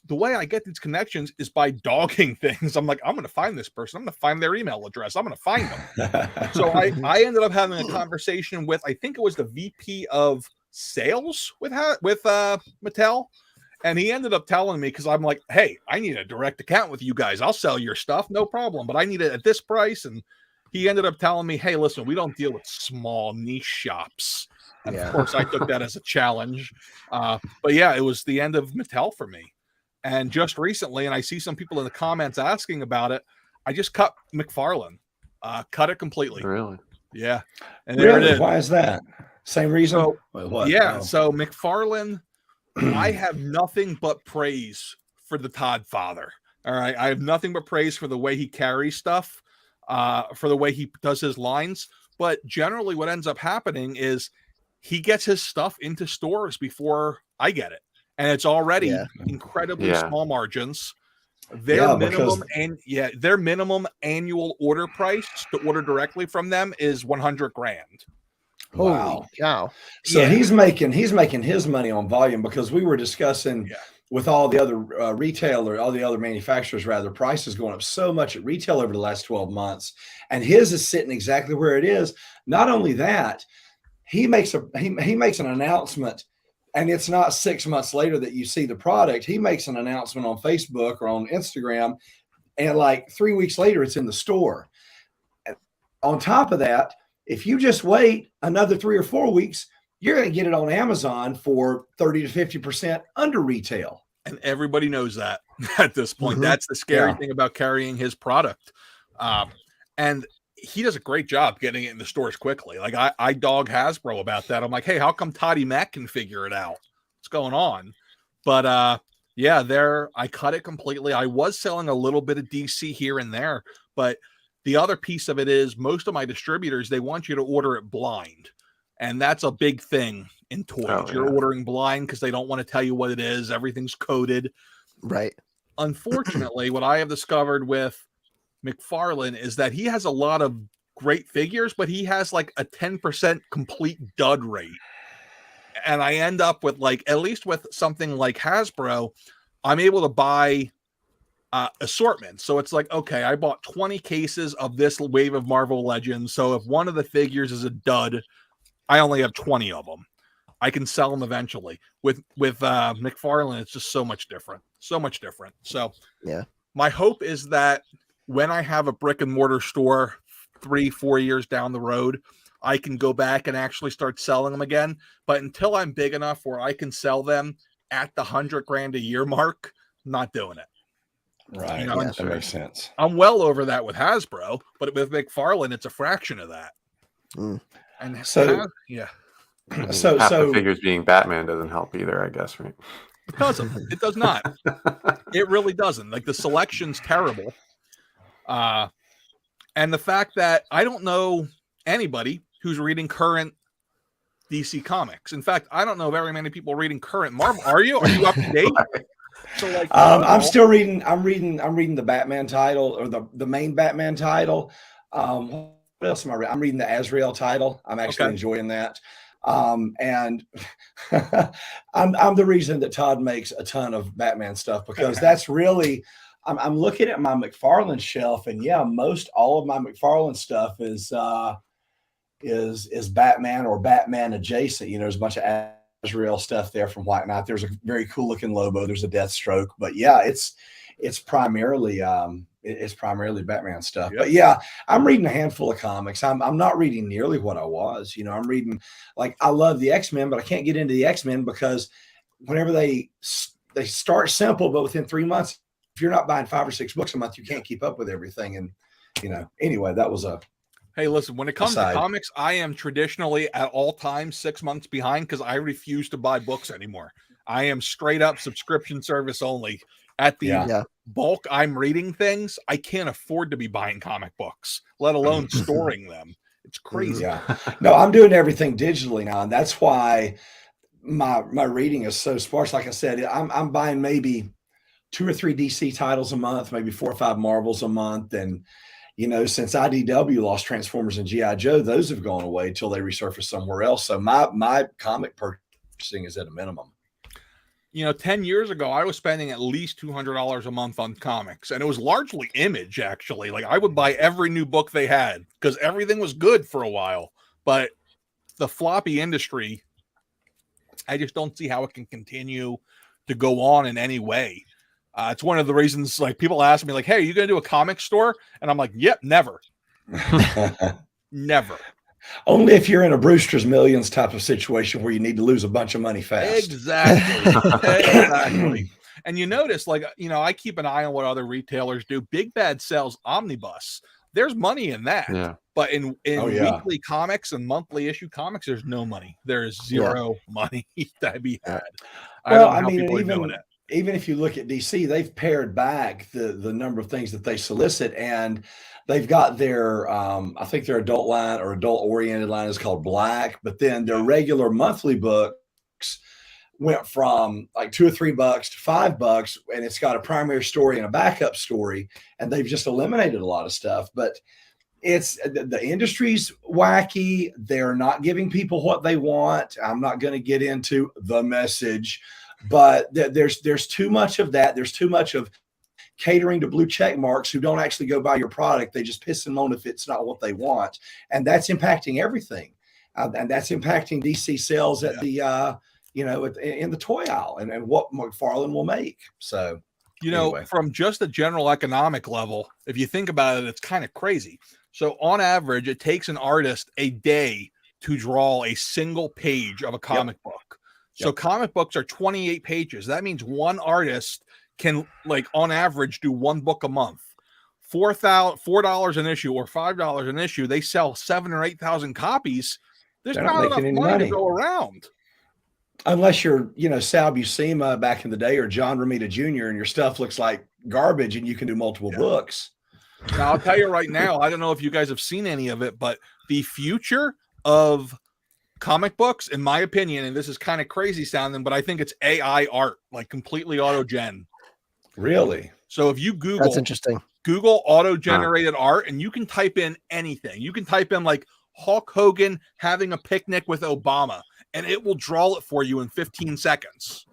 The way I get these connections is by dogging things. I'm like, I'm going to find this person. I'm going to find their email address. I'm going to find them. So I ended up having a conversation with, I think it was the VP of sales with Mattel. And he ended up telling me, because I'm like, hey, I need a direct account with you guys. I'll sell your stuff, no problem. But I need it at this price. And he ended up telling me, hey, listen, we don't deal with small niche shops. And of course, I took that as a challenge. But yeah, it was the end of Mattel for me. And just recently, and I see some people in the comments asking about it, I just cut McFarlane. Cut it completely. Really? Yeah. And there it is. Why is that? Same reason? So, what? Yeah. Oh. So McFarlane, I have nothing but praise for the Todd father. All right. I have nothing but praise for the way he carries stuff, for the way he does his lines. But generally what ends up happening is he gets his stuff into stores before I get it. And it's already incredibly small margins. Their minimum annual order price to order directly from them is $100,000. Wow. Cow. So he's making his money on volume, because we were discussing with all the other all the other manufacturers, rather, prices going up so much at retail over the last 12 months, and his is sitting exactly where it is. Not only that, he makes an announcement, and it's not 6 months later that you see the product. He makes an announcement on Facebook or on Instagram, and like 3 weeks later, it's in the store. And on top of that, if you just wait another 3 or 4 weeks, you're going to get it on Amazon for 30 to 50% under retail. And everybody knows that at this point. Mm-hmm. That's the scary thing about carrying his product. And he does a great job getting it in the stores quickly. Like I dog Hasbro about that. I'm like, hey, how come Toddy Mac can figure it out? What's going on? But I cut it completely. I was selling a little bit of DC here and there, but the other piece of it is most of my distributors, they want you to order it blind. And that's a big thing in toys. You're ordering blind because they don't want to tell you what it is. Everything's coded. Right. Unfortunately, what I have discovered with McFarlane is that he has a lot of great figures, but he has like a 10% complete dud rate. And I end up with at least with something like Hasbro, I'm able to buy assortment. So it's like, okay, I bought 20 cases of this wave of Marvel Legends. So if one of the figures is a dud, I only have 20 of them. I can sell them eventually. With McFarlane, it's just so much different. So my hope is that when I have a brick and mortar store 3-4 years down the road, I can go back and actually start selling them again. But until I'm big enough where I can sell them at the $100,000 a year mark, I'm not doing it. Right. That makes sense. I'm well over that with Hasbro, but with McFarlane, it's a fraction of that. Mm. And so, so the figures being Batman doesn't help either, I guess, right? It doesn't. It does not. It really doesn't. Like the selection's terrible. And the fact that I don't know anybody who's reading current DC comics. In fact, I don't know very many people reading current Marvel. Are you up to date? So I'm still reading. I'm reading the Batman title, or the main Batman title. What else am I reading? I'm reading the Azrael title. I'm actually enjoying that. And I'm the reason that Todd makes a ton of Batman stuff, because that's really. I'm looking at my McFarlane shelf, and most all of my McFarlane stuff is Batman or Batman adjacent. There's a bunch of Azrael stuff there from White Knight. There's a very cool looking Lobo. There's a Deathstroke, but it's primarily Batman stuff. Yep. But I'm reading a handful of comics. I'm not reading nearly what I was. I'm reading, I love the X-Men, but I can't get into the X-Men because whenever they start simple, but within 3 months, if you're not buying 5 or 6 books a month, you can't keep up with everything. And anyway, that was a. Hey, listen, when it comes to comics, I am traditionally at all times 6 months behind because I refuse to buy books anymore. I am straight up subscription service only. At the bulk I'm reading things, I can't afford to be buying comic books, let alone storing them. It's crazy. No, I'm doing everything digitally now, and that's why my reading is so sparse. Like I said, I'm buying maybe 2 or 3 DC titles a month, maybe 4 or 5 Marvels a month. And, since IDW lost Transformers and G.I. Joe, those have gone away till they resurface somewhere else. So my comic purchasing is at a minimum. 10 years ago, I was spending at least $200 a month on comics, and it was largely Image, actually. I would buy every new book they had because everything was good for a while. But the floppy industry I just don't see how it can continue to go on in any way. It's one of the reasons, like, people ask me, like, hey, are you going to do a comic store? And I'm like, yep, never. Never. Only if you're in a Brewster's Millions type of situation where you need to lose a bunch of money fast. Exactly. Exactly. And you notice, like, I keep an eye on what other retailers do. Big Bad sells omnibus. There's money in that. Yeah. But in weekly comics and monthly issue comics, there's no money. There is zero money to be had. Well, I mean, even if you look at DC, they've pared back the number of things that they solicit, and they've got their I think their adult line or adult oriented line is called Black, but then their regular monthly books went from like $2 or $3 to $5, and it's got a primary story and a backup story, and they've just eliminated a lot of stuff. But it's the industry's wacky. They're not giving people what they want. I'm not going to get into the message, but there's too much of that. There's too much of catering to blue check marks who don't actually go buy your product. They just piss and moan if it's not what they want. And that's impacting everything. And that's impacting DC sales at the, in the toy aisle and what McFarlane will make. So, anyway. From just a general economic level, if you think about it, it's kind of crazy. So on average, it takes an artist a day to draw a single page of a comic book. So comic books are 28 pages. That means one artist can, like, on average, do one book a month. $4 an issue or $5 an issue. They sell 7,000 or 8,000 copies. There's not enough money to go around. Unless you're, Sal Buscema back in the day or John Romita Jr. and your stuff looks like garbage and you can do multiple books. Now, I'll tell you right now, I don't know if you guys have seen any of it, but the future of comic books, in my opinion, and this is kind of crazy sounding, but I think it's AI art, like completely auto-gen. Really? So if you Google, that's interesting. Google auto-generated art, and you can type in anything. You can type in like Hulk Hogan having a picnic with Obama, and it will draw it for you in 15 seconds.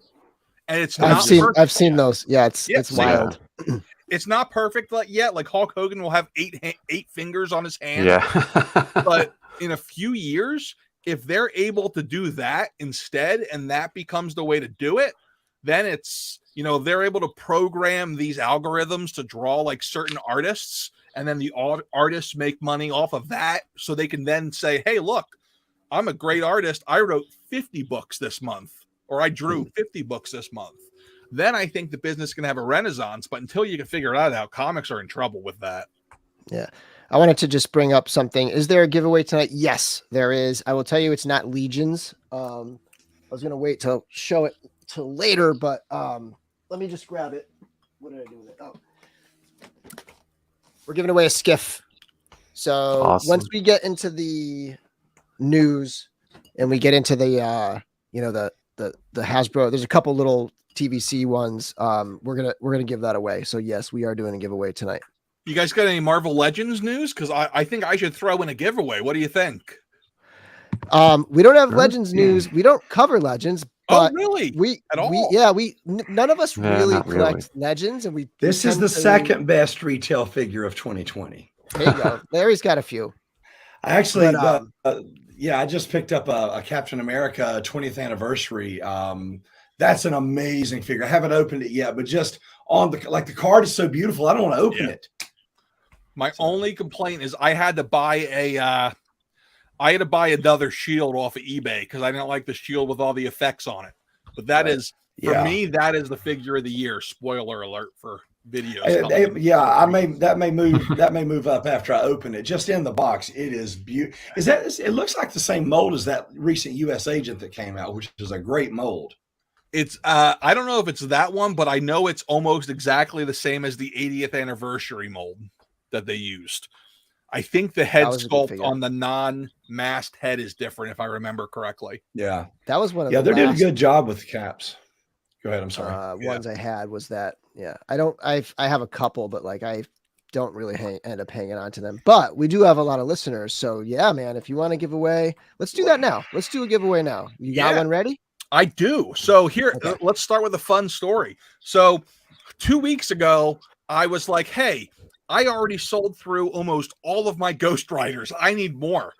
And it's I've seen those. Yeah, it's wild. It's not perfect yet. Like Hulk Hogan will have eight fingers on his hand. Yeah. But in a few years, if they're able to do that instead, and that becomes the way to do it, then it's, they're able to program these algorithms to draw like certain artists, and then the artists make money off of that. So they can then say, hey, look, I'm a great artist. I wrote 50 books this month, or I drew 50 books this month. Then I think the business can have a renaissance. But until you can figure it out, comics are in trouble with that. Yeah. I wanted to just bring up something. Is there a giveaway tonight? Yes, there is. I will tell you it's not Legions. I was going to wait to show it till later, but let me just grab it. What did I do with it? Oh, we're giving away a skiff. So awesome. Once we get into the news and we get into the, the Hasbro, there's a couple little TVC ones. We're gonna give that away. So yes, we are doing a giveaway tonight. You guys got any Marvel Legends news? Because I think I should throw in a giveaway. What do you think? We don't have Legends news. We don't cover Legends. But really? None of us really collect Legends, and This is the second best retail figure of 2020. There you go. Larry's got a few. I actually, I just picked up a Captain America 20th anniversary. That's an amazing figure. I haven't opened it yet, but just on the card is so beautiful. I don't want to open it. My only complaint is I had to buy another shield off of eBay because I didn't like the shield with all the effects on it. But that is, for me, that is the figure of the year. Spoiler alert for videos. That may move up after I open it. Just in the box, it is beautiful. It looks like the same mold as that recent U.S. agent that came out, which is a great mold. It's I don't know if it's that one, but I know it's almost exactly the same as the 80th anniversary mold that they used. I think the head sculpt on the non-masked head is different, if I remember correctly. Yeah, that was one of they're doing a good job with the caps. Go ahead. I'm sorry. Ones I had was that. Yeah, I have a couple, but I don't really end up hanging on to them. But we do have a lot of listeners, so yeah, man. If you want to give away, let's do that now. Let's do a giveaway now. You got one ready? I do. So here, let's start with a fun story. So 2 weeks ago, I was like, hey, I already sold through almost all of my Ghost Riders. I need more.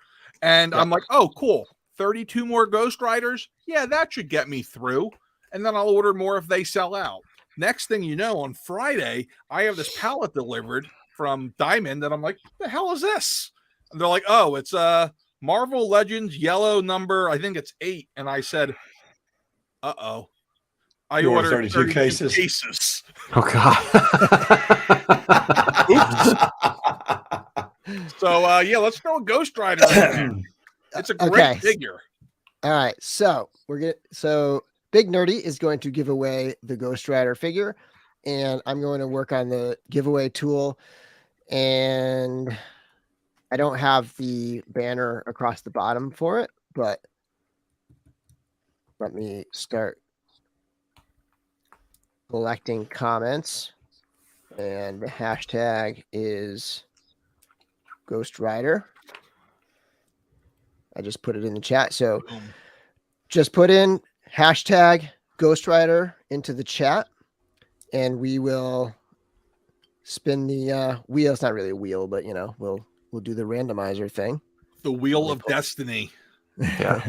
And I'm like, oh, cool. 32 more Ghost Riders. Yeah, that should get me through. And then I'll order more if they sell out. Next thing you know, on Friday, I have this pallet delivered from Diamond, and I'm like, the hell is this? And they're like, oh, it's Marvel Legends yellow number, I think it's 8. And I said, uh-oh. I ordered 32 cases. Oh, God. Oops. So, yeah, let's throw a Ghost Rider in there. It's a great figure. All right. So, Big Nerdy is going to give away the Ghost Rider figure, and I'm going to work on the giveaway tool. And I don't have the banner across the bottom for it, but let me start collecting comments. And the hashtag is Ghost Rider. I just put it in the chat. So just put in hashtag Ghost Rider into the chat, and we will spin the wheel. It's not really a wheel, but we'll do the randomizer thing. The wheel of destiny. Yeah.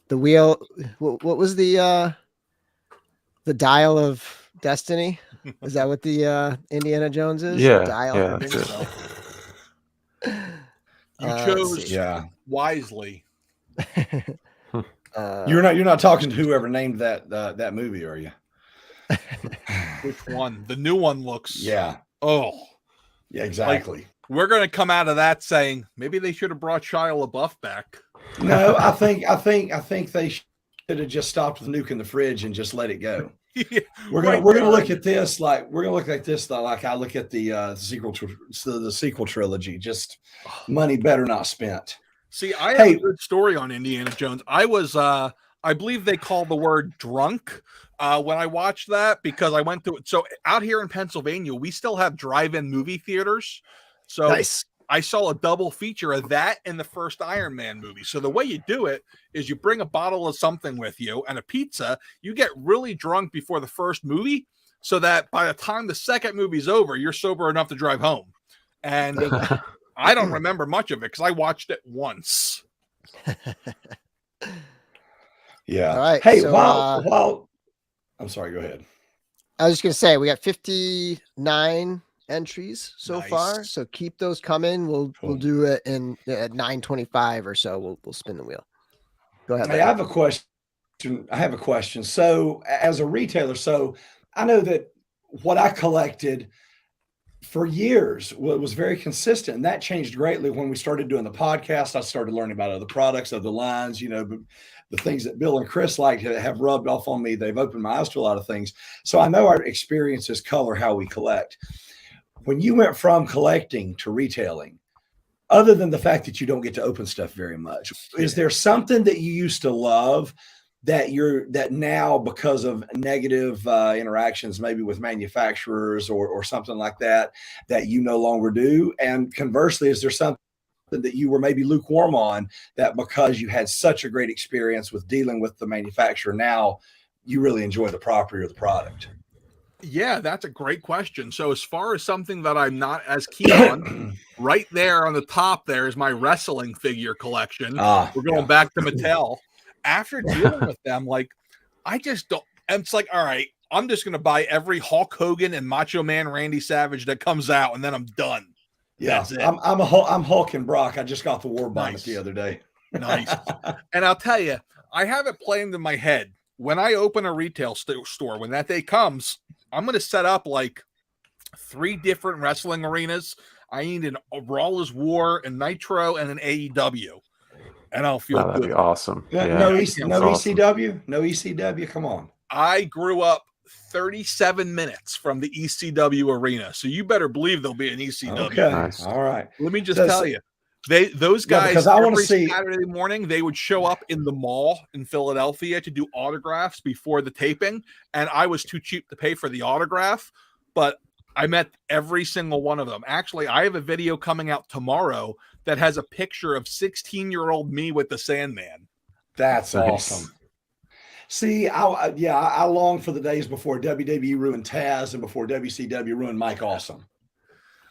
The wheel. What was the dial of destiny? Is that what the Indiana Jones is? Yeah. Dial. Yeah, I think that's so. You chose Yeah. wisely. You're not talking to whoever named that movie, are you? Which one? The new one looks. Yeah. Oh. Yeah, exactly. Like, we're going to come out of that saying maybe they should have brought Shia LaBeouf back. No, I think they should have just stopped with Nuke in the fridge and just let it go. Yeah, we're gonna look at this like I look at the sequel trilogy. Just money better not spent. See, I have a good story on Indiana Jones. I was I believe they call the word drunk when I watched that, because I went to so out here in Pennsylvania we still have drive-in movie theaters. So nice. I saw a double feature of that and the first Iron Man movie. So the way you do it is you bring a bottle of something with you and a pizza. You get really drunk before the first movie so that by the time the second movie's over, you're sober enough to drive home. And I don't remember much of it because I watched it once. Yeah. All right. Hey, so, while I'm sorry, go ahead. I was just going to say, we got 59 entries so Nice. far, so keep those coming. We'll do it in at 9:25 or so. We'll spin the wheel. Go ahead. Hey, I have a question. So, as a retailer, I know that what I collected for years was very consistent, and that changed greatly when we started doing the podcast. I started learning about other products, other lines. The things that Bill and Chris like have rubbed off on me. They've opened my eyes to a lot of things. So I know our experiences color how we collect. When you went from collecting to retailing, other than the fact that you don't get to open stuff very much, is there something that you used to love that now, because of negative interactions, maybe with manufacturers or something like that you no longer do? And conversely, is there something that you were maybe lukewarm on that because you had such a great experience with dealing with the manufacturer, now you really enjoy the property or the product? Yeah, that's a great question. So as far as something that I'm not as keen on, right there on the top there is my wrestling figure collection. We're going back to Mattel. After dealing with them, I just don't. And it's like, all right, I'm just going to buy every Hulk Hogan and Macho Man Randy Savage that comes out, and then I'm done. Yeah, that's it. I'm Hulk and Brock. I just got the War Bonnet the other day. Nice. And I'll tell you, I have it planned in my head. When I open a retail store, when that day comes, I'm going to set up 3 different wrestling arenas. I need a Raw is War, a Nitro, and an AEW. And I'll feel good. That'd be awesome. Yeah. Yeah. No awesome. ECW? No ECW? Come on. I grew up 37 minutes from the ECW arena, so you better believe there'll be an ECW. Okay. Nice. All right. Let me just tell you, those guys, because I want to every see Saturday morning, they would show up in the mall in Philadelphia to do autographs before the taping, and I was too cheap to pay for the autograph, but I met every single one of them. Actually, I have a video coming out tomorrow that has a picture of 16-year-old me with the Sandman. That's Nice. awesome. See, I long for the days before WWE ruined Taz and before WCW ruined Mike Awesome.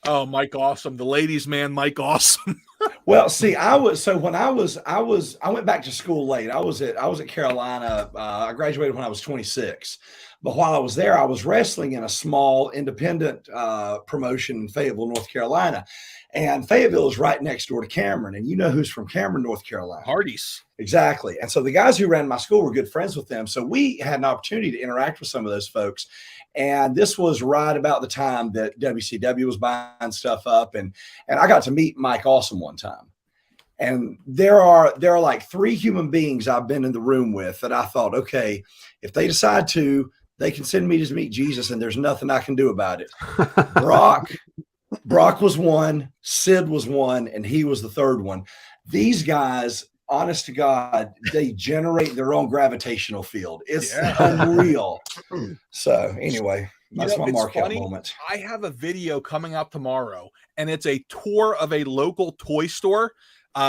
Oh, Mike Awesome, the ladies' man, Mike Awesome. Well, see, I went back to school late. I was at Carolina. I graduated when I was 26. But while I was there, I was wrestling in a small independent promotion in Fayetteville, North Carolina. And Fayetteville is right next door to Cameron. And you know who's from Cameron, North Carolina? Hardee's. Exactly. And so the guys who ran my school were good friends with them. So we had an opportunity to interact with some of those folks. And this was right about the time that WCW was buying stuff up. And I got to meet Mike Awesome one time. And there are like 3 human beings I've been in the room with that I thought, okay, if they decide to, they can send me to meet Jesus and there's nothing I can do about it. Brock was one, Sid was one, and he was the third one. These guys, honest to God, they generate their own gravitational field. It's unreal. So anyway, that's my markout moment. I have a video coming up tomorrow, and it's a tour of a local toy store.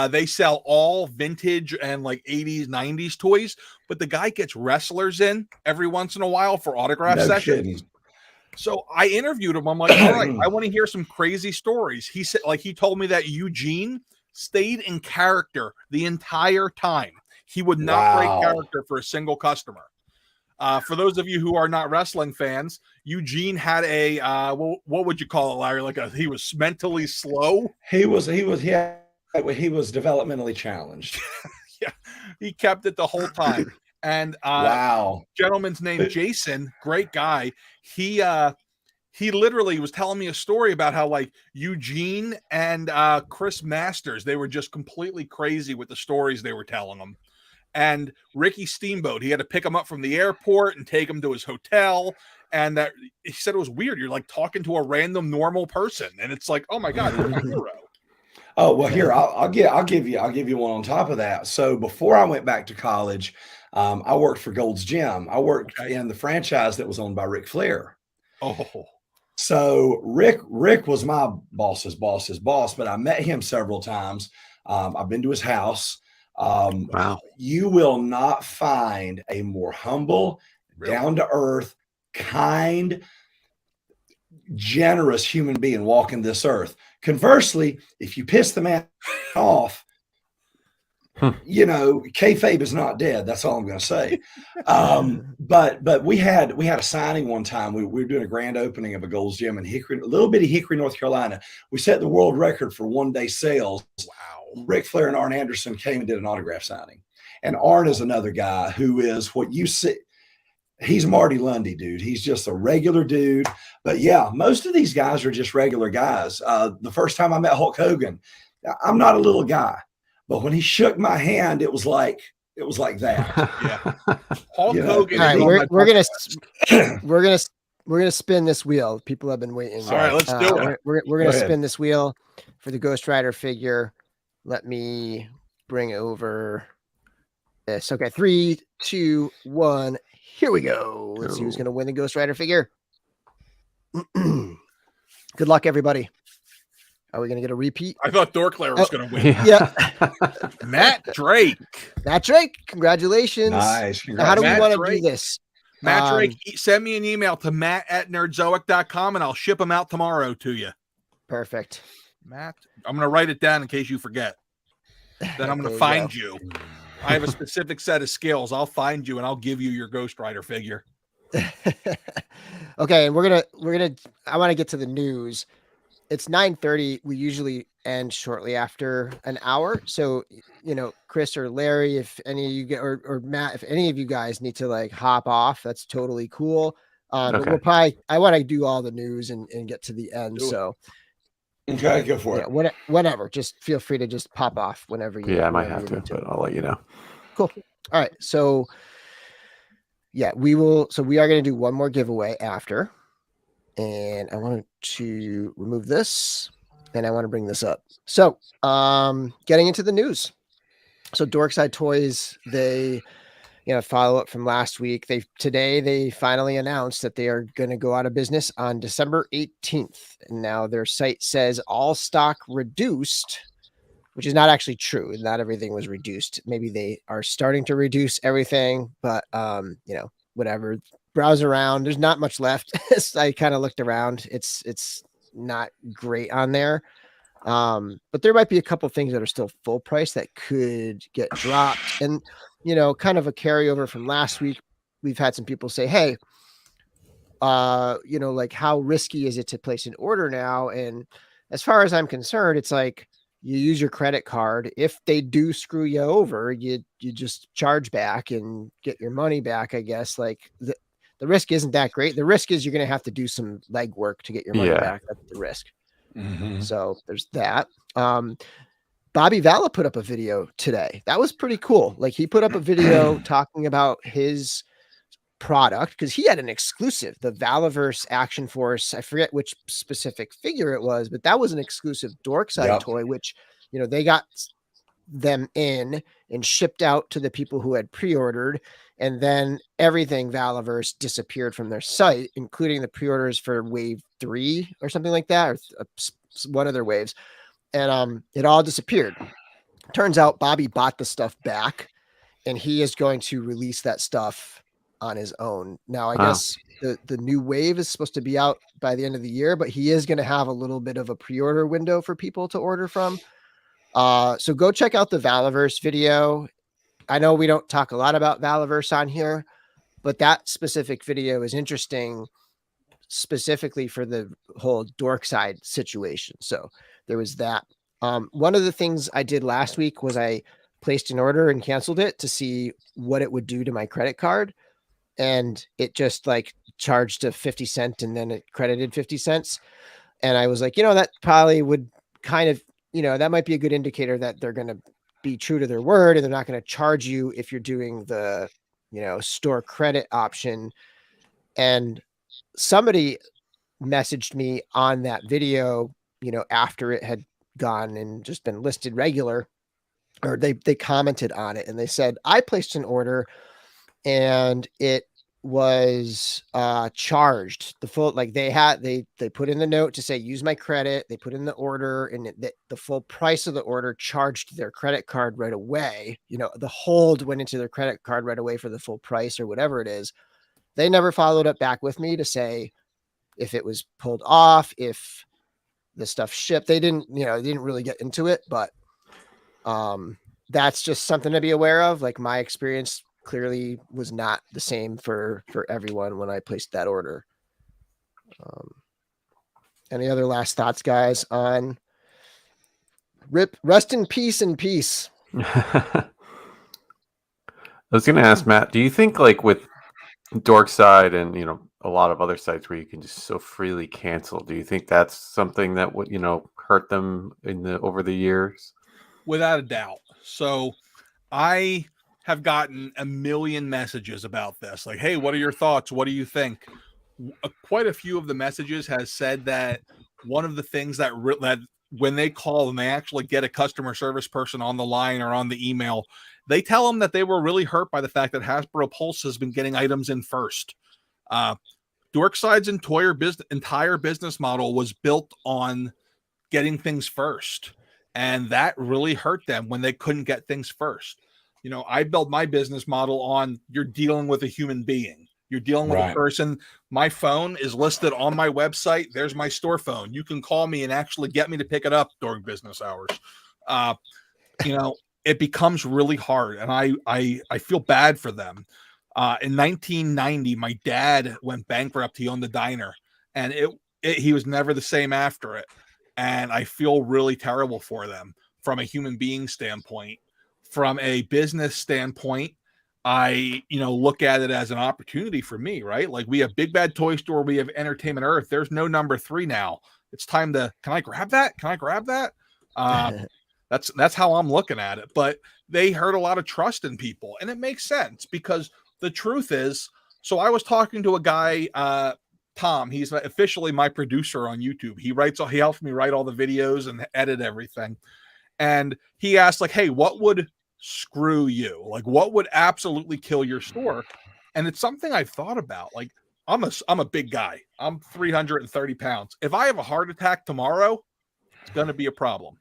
They sell all vintage and like 80s, 90s toys, but the guy gets wrestlers in every once in a while for autograph sessions. So I interviewed him. I'm like, all right, I want to hear some crazy stories. He said, like, he told me that Eugene stayed in character the entire time. He would not break character for a single customer. For those of you who are not wrestling fans, Eugene had a what would you call it, Larry? Like he was mentally slow. He was developmentally challenged. Yeah, he kept it the whole time. And gentleman's name Jason, great guy. He literally was telling me a story about how like Eugene and Chris Masters, they were just completely crazy with the stories they were telling him. And Ricky Steamboat, he had to pick him up from the airport and take him to his hotel. And that he said it was weird. You're like talking to a random normal person, and it's like, oh my God, you're a hero. Oh well, here I'll give you one on top of that. So before I went back to college, I worked for Gold's Gym. I worked in the franchise that was owned by Ric Flair. Oh, so Rick was my boss's boss, but I met him several times. I've been to his house. You will not find a more humble, down to earth, kind, generous human being walking this earth. Conversely, if you piss the man off, you know, kayfabe is not dead. That's all I'm going to say. But we had a signing one time. We were doing a grand opening of a Gold's Gym in Hickory, a little bitty Hickory, North Carolina. We set the world record for one-day sales. Wow. Ric Flair and Arn Anderson came and did an autograph signing. And Arn is another guy who is what you see. He's Marty Lundy, dude. He's just a regular dude. But yeah, most of these guys are just regular guys. The first time I met Hulk Hogan, I'm not a little guy, but when he shook my hand, it was like that. Yeah. Hulk Hogan. All right, we're gonna spin this wheel. People have been waiting. All right, let's do it. We're gonna spin this wheel for the Ghost Rider figure. Let me bring over this. Okay, 3, 2, 1. Here we go. Let's see who's going to win the Ghost Rider figure. Good luck, everybody. Are we going to get a repeat? I thought DorkLair was going to win. Yeah. Matt Drake. Matt Drake, congratulations. Nice. Now, how do we want to do this? Matt Drake, send me an email to matt@nerdzoic.com and I'll ship them out tomorrow to you. Perfect. Matt, I'm going to write it down in case you forget. Then I'm going to find you. I have a specific set of skills. I'll find you and I'll give you your Ghost Rider figure. Okay, and we're gonna. I want to get to the news. It's 9:30. We usually end shortly after an hour. So, you know, Chris or Larry, if any of you get or Matt, if any of you guys need to like hop off, that's totally cool. But we'll probably. I want to do all the news and get to the end. So. Okay, go for it. Whatever. Just feel free to just pop off whenever you. Yeah, I might have to, but I'll let you know. Cool. All right. So, yeah, we will. So we are going to do one more giveaway after, and I want to remove this, and I want to bring this up. So, getting into the news. So, Dorkside Toys, they. Follow up from last week. Today they finally announced that they are going to go out of business on December 18th. And now their site says all stock reduced, which is not actually true. Not everything was reduced. Maybe they are starting to reduce everything, but whatever. Browse around. There's not much left. I kind of looked around. It's not great on there. But there might be a couple things that are still full price that could get dropped. And, kind of a carryover from last week, we've had some people say, hey, like how risky is it to place an order now? And as far as I'm concerned, it's like you use your credit card. If they do screw you over, you just charge back and get your money back, I guess. Like the risk isn't that great. The risk is you're going to have to do some legwork to get your money back. That's the risk. So there's that. Bobby Valla put up a video today. That was pretty cool. Like he put up a video talking about his product because he had an exclusive, the Valaverse Action Force. I forget which specific figure it was, but that was an exclusive Dorkside toy, which, they got them in and shipped out to the people who had pre-ordered. And then everything Valaverse disappeared from their site, including the pre-orders for wave 3 or something like that, or one of their waves. And it all disappeared. Turns out Bobby bought the stuff back and he is going to release that stuff on his own. Now, I guess the new wave is supposed to be out by the end of the year, but he is going to have a little bit of a pre-order window for people to order from. So go check out the Valaverse video. I know we don't talk a lot about Valaverse on here, but that specific video is interesting specifically for the whole Dorkside situation. So there was that. One of the things I did last week was I placed an order and canceled it to see what it would do to my credit card. And it just like charged a 50 cent and then it credited 50 cents. And I was like, that probably would kind of, that might be a good indicator that they're going to be true to their word and they're not going to charge you if you're doing the, store credit option. And somebody messaged me on that video, after it had gone and just been listed regular, or they commented on it and they said, I placed an order and it was charged the full, like they put in the note to say use my credit. They put in the order and the full price of the order charged their credit card right away. The hold went into their credit card right away for the full price or whatever it is. They never followed up back with me to say if it was pulled off, if the stuff shipped. They didn't really get into it, but that's just something to be aware of. Like my experience clearly was not the same for everyone when I placed that order. Any other last thoughts, guys, on rest in peace and peace? I was going to ask Matt, do you think like with Dorkside and, a lot of other sites where you can just so freely cancel, do you think that's something that would, hurt them over the years? Without a doubt. So I have gotten a million messages about this. Like, hey, what are your thoughts? What do you think? Quite a few of the messages has said that one of the things that when they call and they actually get a customer service person on the line or on the email, they tell them that they were really hurt by the fact that Hasbro Pulse has been getting items in first. Dorkside's entire business model was built on getting things first. And that really hurt them when they couldn't get things first. I built my business model on you're dealing with a human being. You're dealing with a person. My phone is listed on my website. There's my store phone. You can call me and actually get me to pick it up during business hours. It becomes really hard. And I feel bad for them. In 1990, my dad went bankrupt. He owned the diner and he was never the same after it. And I feel really terrible for them from a human being standpoint. From a business standpoint, I, look at it as an opportunity for me, right? Like we have Big Bad Toy Store, we have Entertainment Earth. There's no number 3 now. It's time to, can I grab that? Can I grab that? That's how I'm looking at it. But they hurt a lot of trust in people. And it makes sense because the truth is, so I was talking to a guy, Tom, he's officially my producer on YouTube. He helps me write all the videos and edit everything. And he asked like, hey, what would screw you? Like what would absolutely kill your store? And it's something I've thought about. Like I'm a big guy. I'm 330 pounds. If I have a heart attack tomorrow, it's going to be a problem.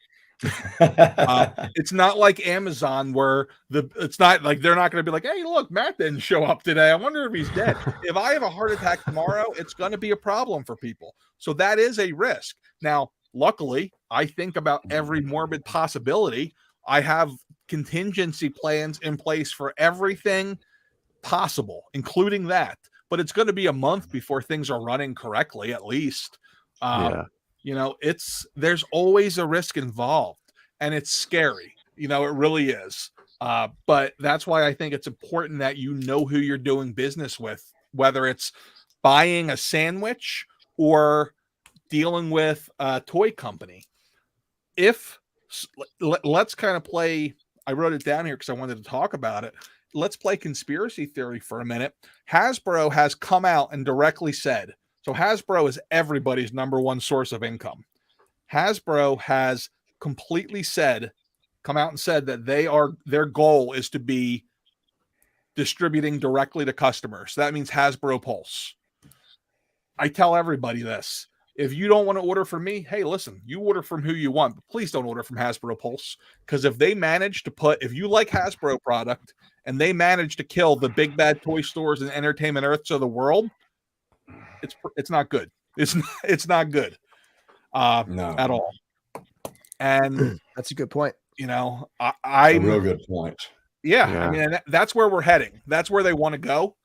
It's not like Amazon where it's not like they're not going to be like, hey, look, Matt didn't show up today. I wonder if he's dead. If I have a heart attack tomorrow, it's going to be a problem for people. So that is a risk. Now, luckily, I think about every morbid possibility. I have contingency plans in place for everything possible, including that. But it's going to be a month before things are running correctly, at least. You know, there's always a risk involved, and it's scary. You know, it really is. But that's why I think it's important that you know who you're doing business with, whether it's buying a sandwich or dealing with a toy company. Let's kind of play, I wrote it down here because I wanted to talk about it. Let's play conspiracy theory for a minute. Hasbro has come out and directly said, so Hasbro is everybody's number one source of income. Hasbro has completely come out and said that their goal is to be distributing directly to customers. That means Hasbro Pulse. I tell everybody this. If you don't want to order from me, hey, listen, you order from who you want, but please don't order from Hasbro Pulse. Because if they manage to if you like Hasbro product and they manage to kill the big bad toy stores and entertainment earths of the world, it's not good. It's not good No. at all. And that's a good point. You know, a real good point. Yeah. I mean, that's where we're heading. That's where they want to go.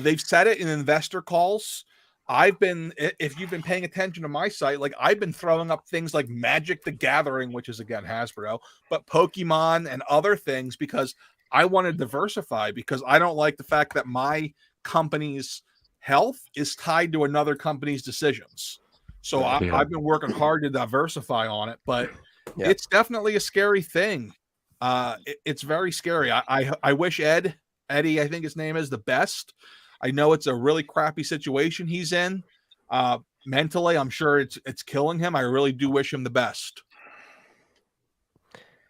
They've said it in investor calls. If you've been paying attention to my site, like I've been throwing up things like Magic the Gathering, which is again Hasbro, but Pokemon and other things because I want to diversify, because I don't like the fact that my company's health is tied to another company's decisions. So I've been working hard to diversify on it, but it's definitely a scary thing. It's very scary. I wish Eddie, I think his name is, the best. I know it's a really crappy situation he's in. Mentally, I'm sure it's killing him. I really do wish him the best.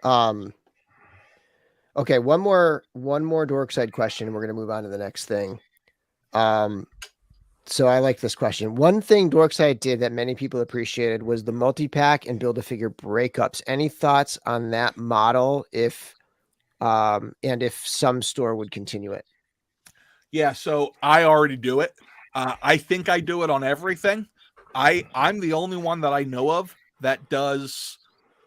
Okay, one more Dorkside question, and we're going to move on to the next thing. So I like this question. One thing Dorkside did that many people appreciated was the multi-pack and Build-A-Figure breakups. Any thoughts on that model, and if some store would continue it? Yeah, so I already do it. I think I do it on everything. I'm the only one that I know of that does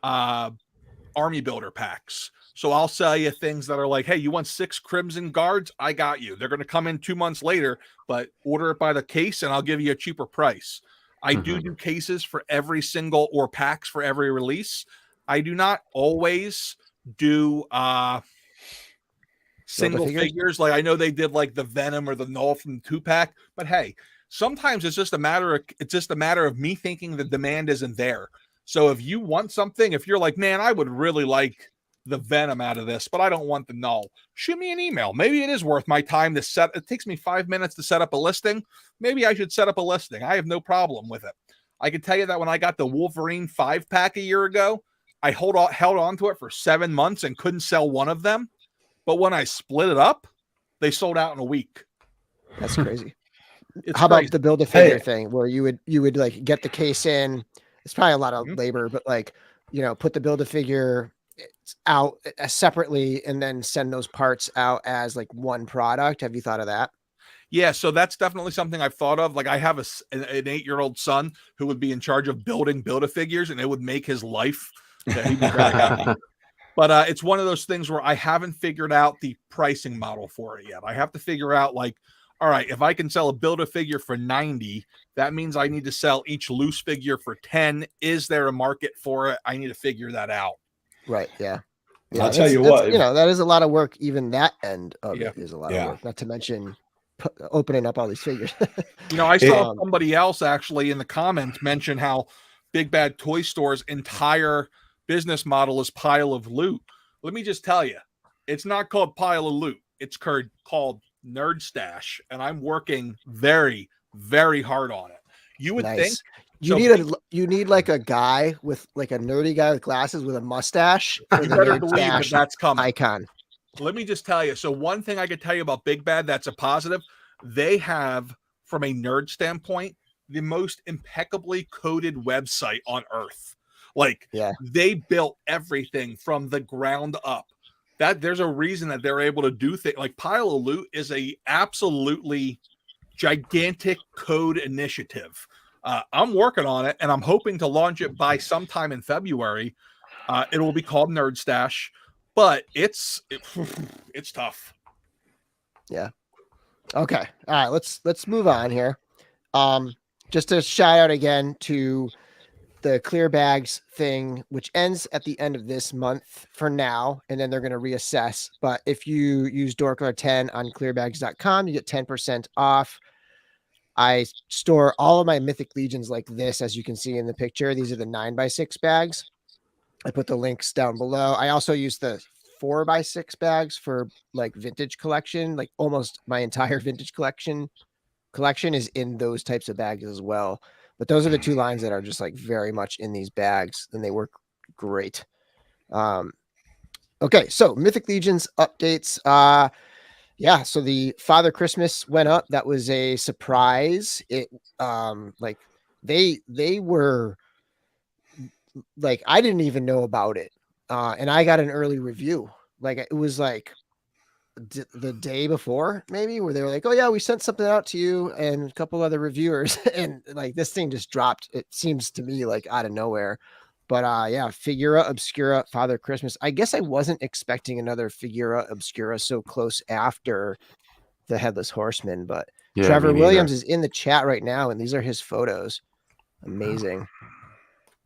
army builder packs. So I'll sell you things that are like, hey, you want 6 Crimson Guards? I got you. They're going to come in 2 months later, but order it by the case and I'll give you a cheaper price. I do cases for every single, or packs for every release. I do not always do single figures. Like I know they did like the Venom or the Null from the 2-pack, but hey, sometimes it's just a matter of me thinking the demand isn't there. So if you want something, if you're like, man, I would really like the Venom out of this, but I don't want the Null, shoot me an email. Maybe it is worth my time to set. It takes me 5 minutes to set up a listing. Maybe I should set up a listing. I have no problem with it. I can tell you that when I got the Wolverine 5-pack a year ago, I held on to it for 7 months and couldn't sell one of them. But when I split it up, they sold out in a week. That's crazy. How about the Build-A-Figure thing, where you would like get the case in? It's probably a lot of labor, but like, put the Build-A-Figure out separately and then send those parts out as like one product. Have you thought of that? Yeah, so that's definitely something I've thought of. Like I have an 8-year-old son who would be in charge of building Build-A-Figures, and it would make his life. He'd be very happy. But it's one of those things where I haven't figured out the pricing model for it yet. I have to figure out, like, all right, if I can sell a Build-A-Figure for 90, that means I need to sell each loose figure for 10. Is there a market for it? I need to figure that out. Right. Yeah. I'll tell you what, that is a lot of work. Even that end of it is a lot of work, not to mention opening up all these figures. I saw somebody else actually in the comments mention how Big Bad Toy Store's entire business model is pile of loot. Let me just tell you, it's not called pile of loot. It's called Nerd Stash, and I'm working very, very hard on it. You would think you need like a guy with like a nerdy guy with glasses with a mustache. You better believe that's coming. Icon. Let me just tell you. So one thing I could tell you about Big Bad that's a positive, they have, from a nerd standpoint, the most impeccably coded website on earth. Like they built everything from the ground up. That there's a reason that they're able to do things like Pile of Loot is a absolutely gigantic code initiative. I'm working on it, and I'm hoping to launch it by sometime in February. It will be called Nerd Stash, but it's tough. Yeah. Okay. All right. Let's move on here. Just a shout out again to the clear bags thing, which ends at the end of this month for now, and then they're going to reassess. But if you use DorkLair 10 on clearbags.com, you get 10% off. I store all of my Mythic Legions like this, as you can see in the picture. These are the 9x6 bags. I put the links down below. I also use the 4x6 bags for like vintage collection. Like almost my entire vintage collection is in those types of bags as well. But those are the two lines that are just like very much in these bags, and they work great. Okay, so Mythic Legions updates. Yeah, so the Father Christmas went up. That was a surprise. It like they were like, I didn't even know about it. And I got an early review. Like it was like the day before, maybe, where they were like, oh yeah, we sent something out to you and a couple other reviewers, and like this thing just dropped, it seems to me, like out of nowhere. But yeah, Figura, Obscura, Father Christmas. I guess I wasn't expecting another Figura, Obscura so close after the Headless Horseman, but Yeah, Trevor me Williams neither. is in the chat right now, and these are his photos. Amazing.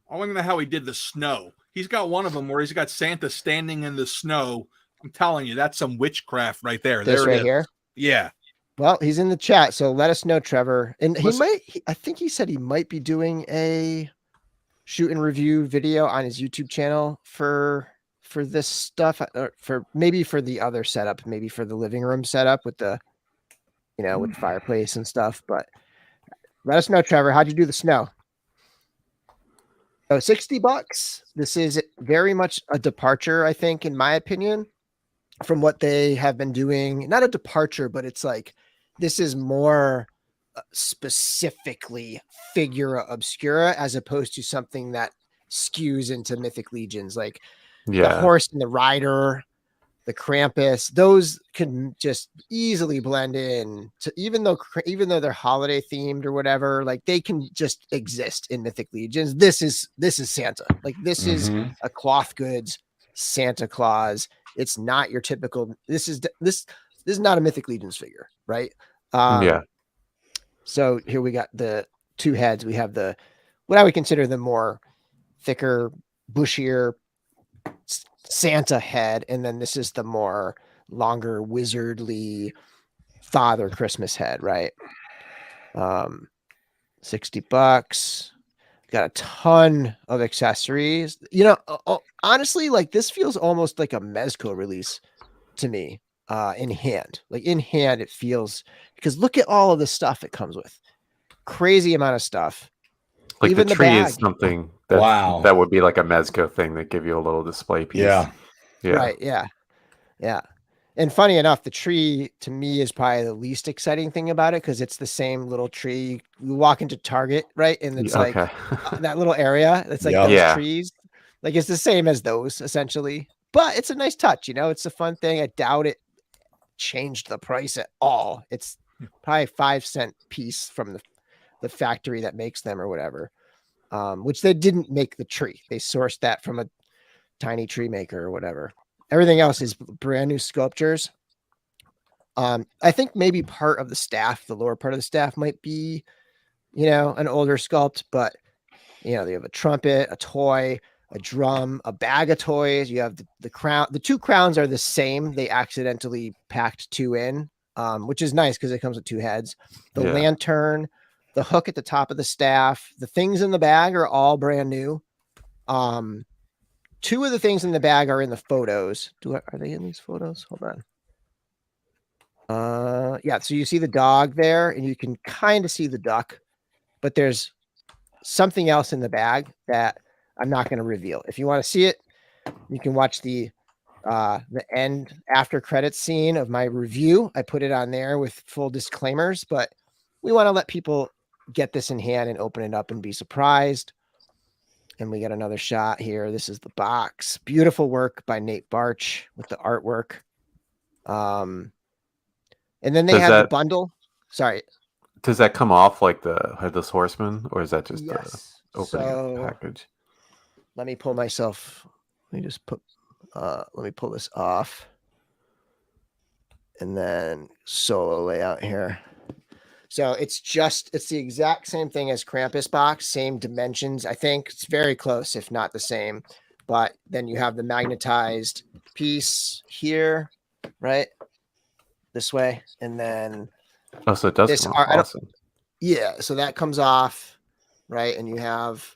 I want to know how he did the snow. He's got one of them where he's got Santa standing in the snow. I'm telling you, that's some witchcraft right there. This there right it is. here. Yeah. Well, he's in the chat, so let us know, Trevor. And Listen, I think he said he might be doing a shoot and review video on his YouTube channel for this stuff, or for maybe for the other setup, maybe for the living room setup with the, with the fireplace and stuff. But let us know, Trevor. How'd you do the snow? Oh, $60. This is very much a departure, I think, in my opinion, from what they have been doing. Not a departure, but it's like, this is more specifically Figura Obscura, as opposed to something that skews into Mythic Legions. Like the horse and the rider, the Krampas, those can just easily blend in to, even though they're holiday themed or whatever, like they can just exist in Mythic Legions. This is Santa. Like this is a cloth goods Santa Claus. It's not your typical, this is not a Mythic Legions figure, right? Yeah. So here we got the two heads. We have the, what I would consider the more thicker, bushier Santa head, and then this is the more longer, wizardly Father Christmas head, right? $60. Got a ton of accessories. Honestly, like this feels almost like a Mezco release to me. In hand, it feels, because look at all of the stuff it comes with. Crazy amount of stuff. Like even the tree bag is something that that would be like a Mezco thing that give you a little display piece. Yeah. Right. Yeah. And funny enough, the tree to me is probably the least exciting thing about it, because it's the same little tree. You walk into Target, right, and it's like that little area. It's like those trees. Like it's the same as those essentially, but it's a nice touch. It's a fun thing. I doubt it changed the price at all. It's probably 5-cent piece from the factory that makes them or whatever, which they didn't make the tree. They sourced that from a tiny tree maker or whatever. Everything else is brand new sculptures. I think maybe part of the staff, the lower part of the staff, might be, an older sculpt, but they have a trumpet, a toy, a drum, a bag of toys. You have the crown. The two crowns are the same. They accidentally packed two in, which is nice because it comes with two heads. The lantern, the hook at the top of the staff, the things in the bag are all brand new. Two of the things in the bag are in the photos. Are they in these photos? Hold on. Yeah. So you see the dog there, and you can kind of see the duck, but there's something else in the bag that I'm not going to reveal. If you want to see it, you can watch the end after credits scene of my review. I put it on there with full disclaimers, but we want to let people get this in hand and open it up and be surprised. And we got another shot here. This is the box. Beautiful work by Nate Barch with the artwork. And then they have the bundle. Sorry. Does that come off like the Headless Horseman, or is that just Yes. the opening So package? let me pull myself. Let me just put. Let me pull this off, and then solo layout here. So it's the exact same thing as Krampus box, same dimensions. I think it's very close, if not the same. But then you have the magnetized piece here, right? This way, and then Oh, so it does this come off. Awesome. Yeah, so that comes off, right? And you have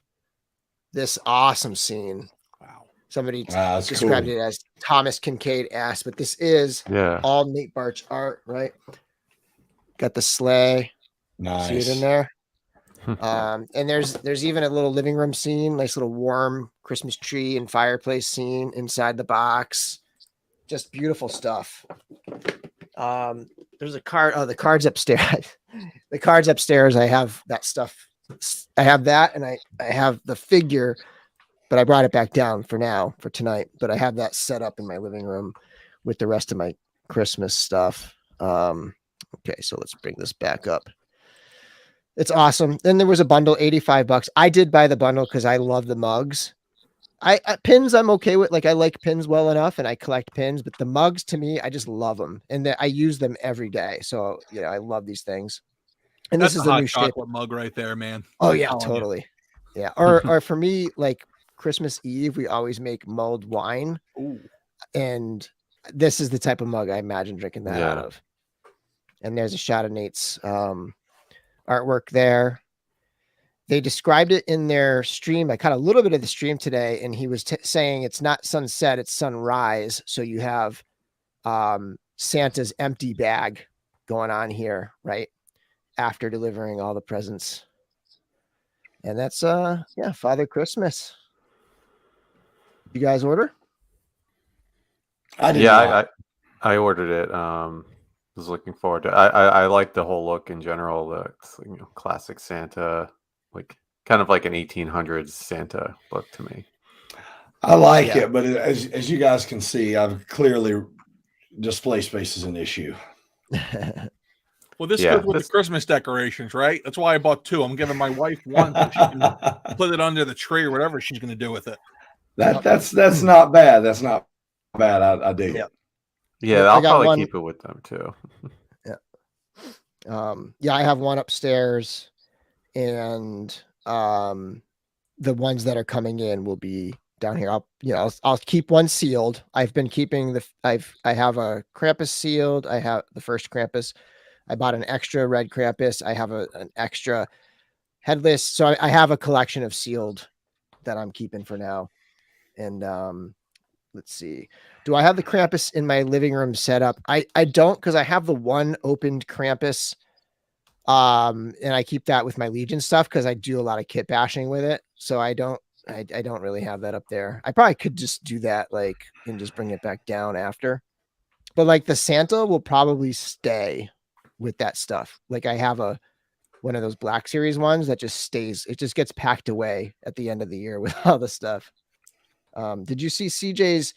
this awesome scene. Wow. Somebody described it as Thomas Kincaid-esque, but this is Yeah. all Nate Barch art, right? Got the sleigh. Nice. See it in there? And there's even a little living room scene, nice little warm Christmas tree and fireplace scene inside the box. Just beautiful stuff. There's a card. Oh, the cards upstairs. The cards upstairs. I have that stuff. I have that, and I have the figure, but I brought it back down for now, for tonight. But I have that set up in my living room with the rest of my Christmas stuff. Okay, so let's bring this back up. It's awesome. Then there was a bundle, $85. I did buy the bundle because I love the mugs. Pins I'm okay with. Like, I like pins well enough, and I collect pins, but the mugs, to me, I just love them, and I use them every day. So I love these things. And That's this is a the hot new shape chocolate mug right there, man. Oh yeah, totally. Yeah. Or for me, like Christmas Eve, we always make mulled wine. Ooh. And this is the type of mug I imagine drinking that out of. And there's a shot of Nate's artwork there. They described it in their stream. I caught a little bit of the stream today, and he was saying it's not sunset, it's sunrise. So you have Santa's empty bag going on here, right? After delivering all the presents. And that's Father Christmas. You guys order? I did. Yeah, I ordered it. Was looking forward to it. I like the whole look in general. The classic Santa, like kind of like an 1800s Santa look to me. I like it, but as you guys can see, I've clearly display space is an issue. Well, this goes with the Christmas decorations, right? That's why I bought two. I'm giving my wife one so she can put it under the tree or whatever she's going to do with it. That's not bad. That's not bad. I dig it. Yeah, I'll probably keep it with them too. I have one upstairs, and the ones that are coming in will be down here. I'll keep one sealed. I've been keeping I have a Krampus sealed. I have the first Krampus. I bought an extra red Krampus. I have an extra headless. So I have a collection of sealed that I'm keeping for now. And let's see. Do I have the Krampus in my living room set up? I don't, because I have the one opened Krampus. And I keep that with my Legion stuff because I do a lot of kit bashing with it. So I don't really have that up there. I probably could just do that and just bring it back down after. But the Santa will probably stay with that stuff. I have one of those Black Series ones that just stays. It just gets packed away at the end of the year with all the stuff. Did you see CJ's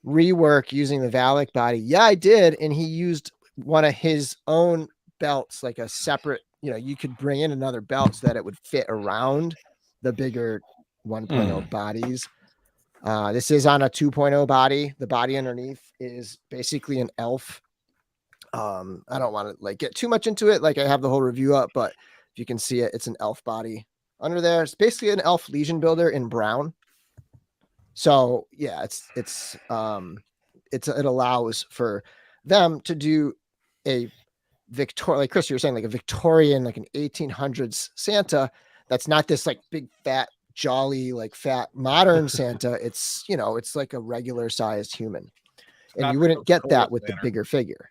rework using the Valak body? Yeah, I did. And he used one of his own belts, like a separate, you could bring in another belt so that it would fit around the bigger 1.0 bodies. This is on a 2.0 body. The body underneath is basically an elf. I don't want to get too much into it. I have the whole review up, but if you can see it, it's an elf body under there. It's basically an elf Legion builder in brown. So yeah, it allows for them to do a Victorian, like Chris, you were saying, like a Victorian, like an 1800s Santa. That's not this big fat jolly fat modern Santa. It's it's like a regular sized human, and you wouldn't get that with the bigger figure.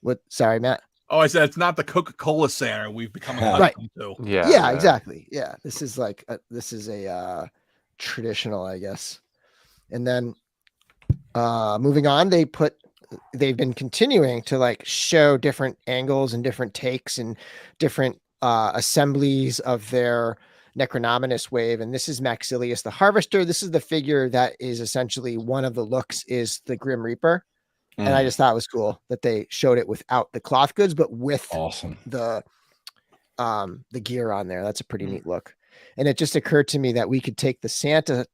What? Sorry, Matt. Oh, I said it's not the Coca-Cola Santa we've become accustomed to. Yeah, exactly. Yeah, this is a traditional, I guess. And then moving on, they've been continuing to show different angles and different takes and different assemblies of their Necronominus wave. And this is Maxilius the Harvester. This is the figure that is essentially one of the looks is the Grim Reaper. And I just thought it was cool that they showed it without the cloth goods, but with Awesome. the gear on there. That's a pretty neat look. And it just occurred to me that we could take the Santa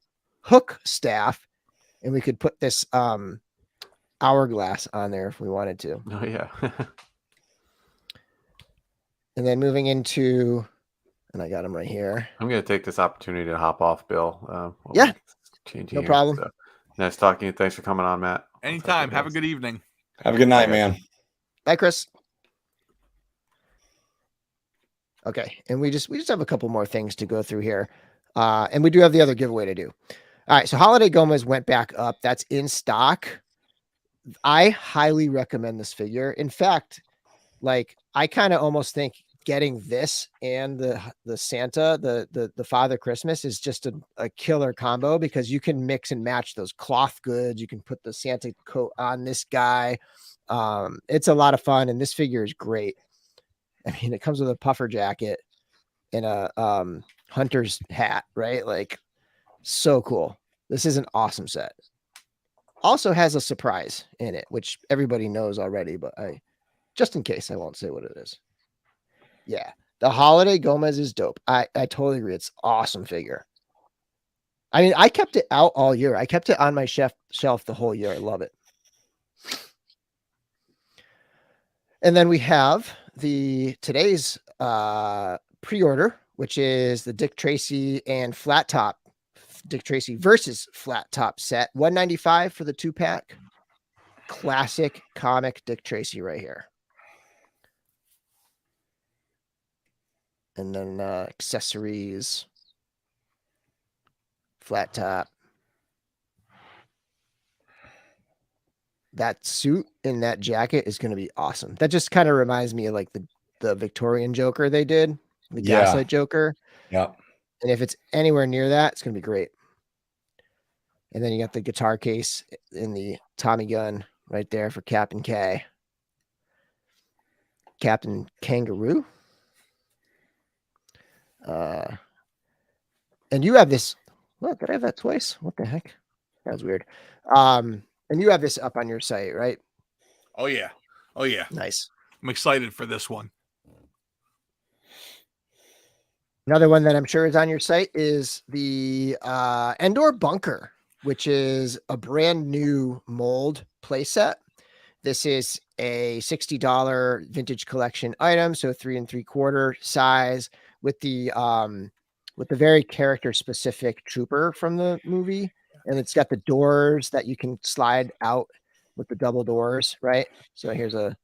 hook staff and we could put this hourglass on there if we wanted to. Oh yeah. And then moving into, and I got them right here. I'm going to take this opportunity to hop off, Bill. Yeah. Changing No here, problem. so. Nice talking to you. Thanks for coming on, Matt. Anytime. Have a good evening. Have a good night, man. Bye, Chris. Okay, and we just have a couple more things to go through here, and we do have the other giveaway to do. All right, so Holiday Gomez went back up. That's in stock. I highly recommend this figure. In fact, like I kind of almost think getting this and the Santa, the Father Christmas is just a killer combo because you can mix and match those cloth goods. You can put the Santa coat on this guy. It's a lot of fun, and this figure is great. I mean, it comes with a puffer jacket and a hunter's hat, right? Like, so cool. This is an awesome set. Also has a surprise in it, which everybody knows already, but just in case, I won't say what it is. Yeah, the Holiday Gomez is dope. I totally agree. It's awesome figure. I mean, I kept it out all year. I kept it on my shelf the whole year. I love it. And then we have today's pre-order, which is the Dick Tracy and Flat Top Dick Tracy versus Flat Top set. $195 for the 2-pack. Classic comic Dick Tracy right here. And then accessories, Flat Top. That suit and that jacket is going to be awesome. That just kind of reminds me of like the Victorian Joker they did, the Gaslight Joker. Yeah. And if it's anywhere near that, it's going to be great. And then you got the guitar case in the Tommy gun right there for Captain K. Captain Kangaroo. And you have this. What, did I have that twice? What the heck? That was weird. And you have this up on your site, right? Oh yeah. Oh yeah. Nice. I'm excited for this one. Another one that I'm sure is on your site is the Endor Bunker, which is a brand new mold playset. This is a $60 vintage collection item, so 3 3/4 size with the very character specific trooper from the movie. And it's got the doors that you can slide out with the double doors, right? So here's a.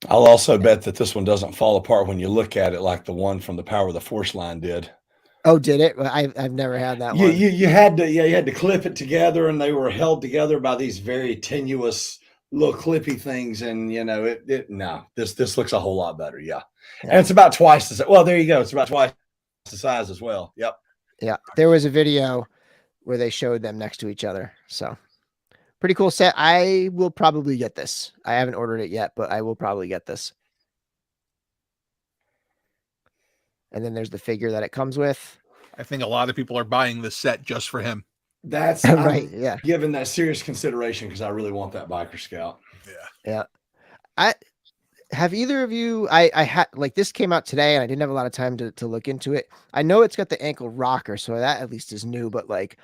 I'll also bet that this one doesn't fall apart when you look at it like the one from the Power of the Force line did. Oh, did it? I've never had that one. You had to clip it together, and they were held together by these very tenuous little clippy things. And you know, this looks a whole lot better. Yeah. And it's about twice the size. Well, there you go. It's about twice the size as well. Yep. Yeah. There was a video where they showed them next to each other. So pretty cool set. I will probably get this. I haven't ordered it yet, but I will probably get this. And then there's the figure that it comes with. I think a lot of people are buying this set just for him. That's right. Yeah. Given that serious consideration because I really want that Biker Scout. Yeah. Have either of you, I had like this came out today and I didn't have a lot of time to look into it. I know it's got the ankle rocker, so that at least is new, but like,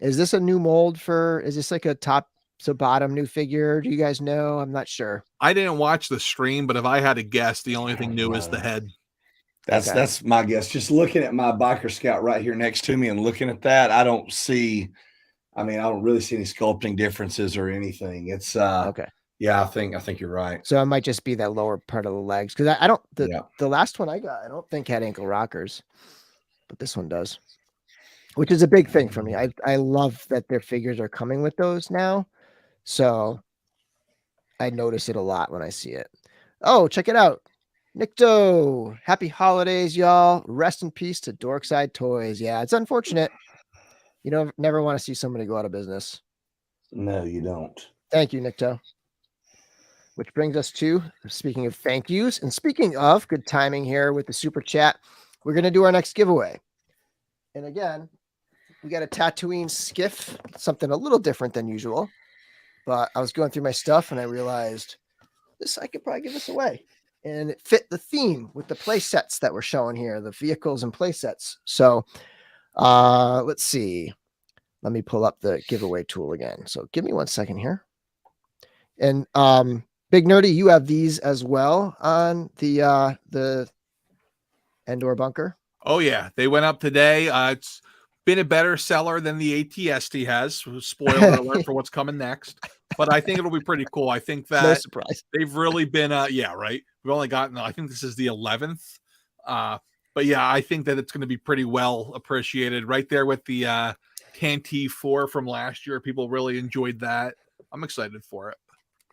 is this a new mold is this like a top to bottom new figure? Do you guys know? I'm not sure. I didn't watch the stream, but if I had to guess, the only thing new is the head. That's my guess. Just looking at my Biker Scout right here next to me and looking at that, I don't really see any sculpting differences or anything. It's okay. Yeah, I think you're right. So it might just be that lower part of the legs because I don't the last one I got I don't think had ankle rockers, but this one does, which is a big thing for me. I love that their figures are coming with those now, so I notice it a lot when I see it. Oh, check it out, Nikto! Happy holidays, y'all! Rest in peace to Dorkside Toys. Yeah, it's unfortunate. You never want to see somebody go out of business. No, you don't. Thank you, Nikto. Which brings us to, speaking of thank yous, and speaking of good timing here with the super chat, we're going to do our next giveaway. And again, we got a Tatooine skiff, something a little different than usual. but I was going through my stuff and I realized I could probably give this away. And it fit the theme with the play sets that we're showing here, the vehicles and play sets. So let's see. Let me pull up the giveaway tool again. So give me 1 second here. And Big Nerdy, you have these as well on the Endor bunker. Oh yeah, they went up today. It's been a better seller than the ATST has. Spoiler alert for what's coming next. But I think it'll be pretty cool. I think that No surprise. they've really been yeah, right. We've only gotten, I think this is the 11th. But yeah, I think that it's going to be pretty well appreciated. Right there with the Tanti 4 from last year. People really enjoyed that. I'm excited for it.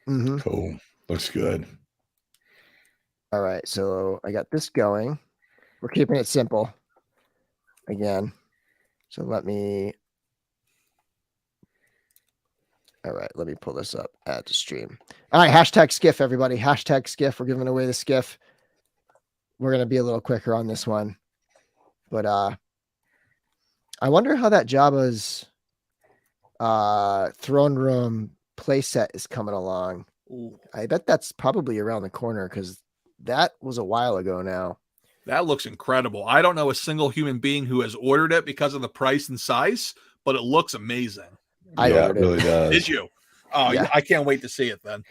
Mm-hmm. Cool. Looks good. All right, so I got this going. We're keeping it simple again. So let me pull this up, add to stream. All right, hashtag skiff, everybody. Hashtag skiff. We're giving away the skiff. We're going to be a little quicker on this one. But I wonder how that Jabba's throne room playset is coming along. Ooh. I bet that's probably around the corner because that was a while ago now. That looks incredible. I don't know a single human being who has ordered it because of the price and size, but it looks amazing. I ordered it really does. Did you? Oh, yeah. I can't wait to see it then.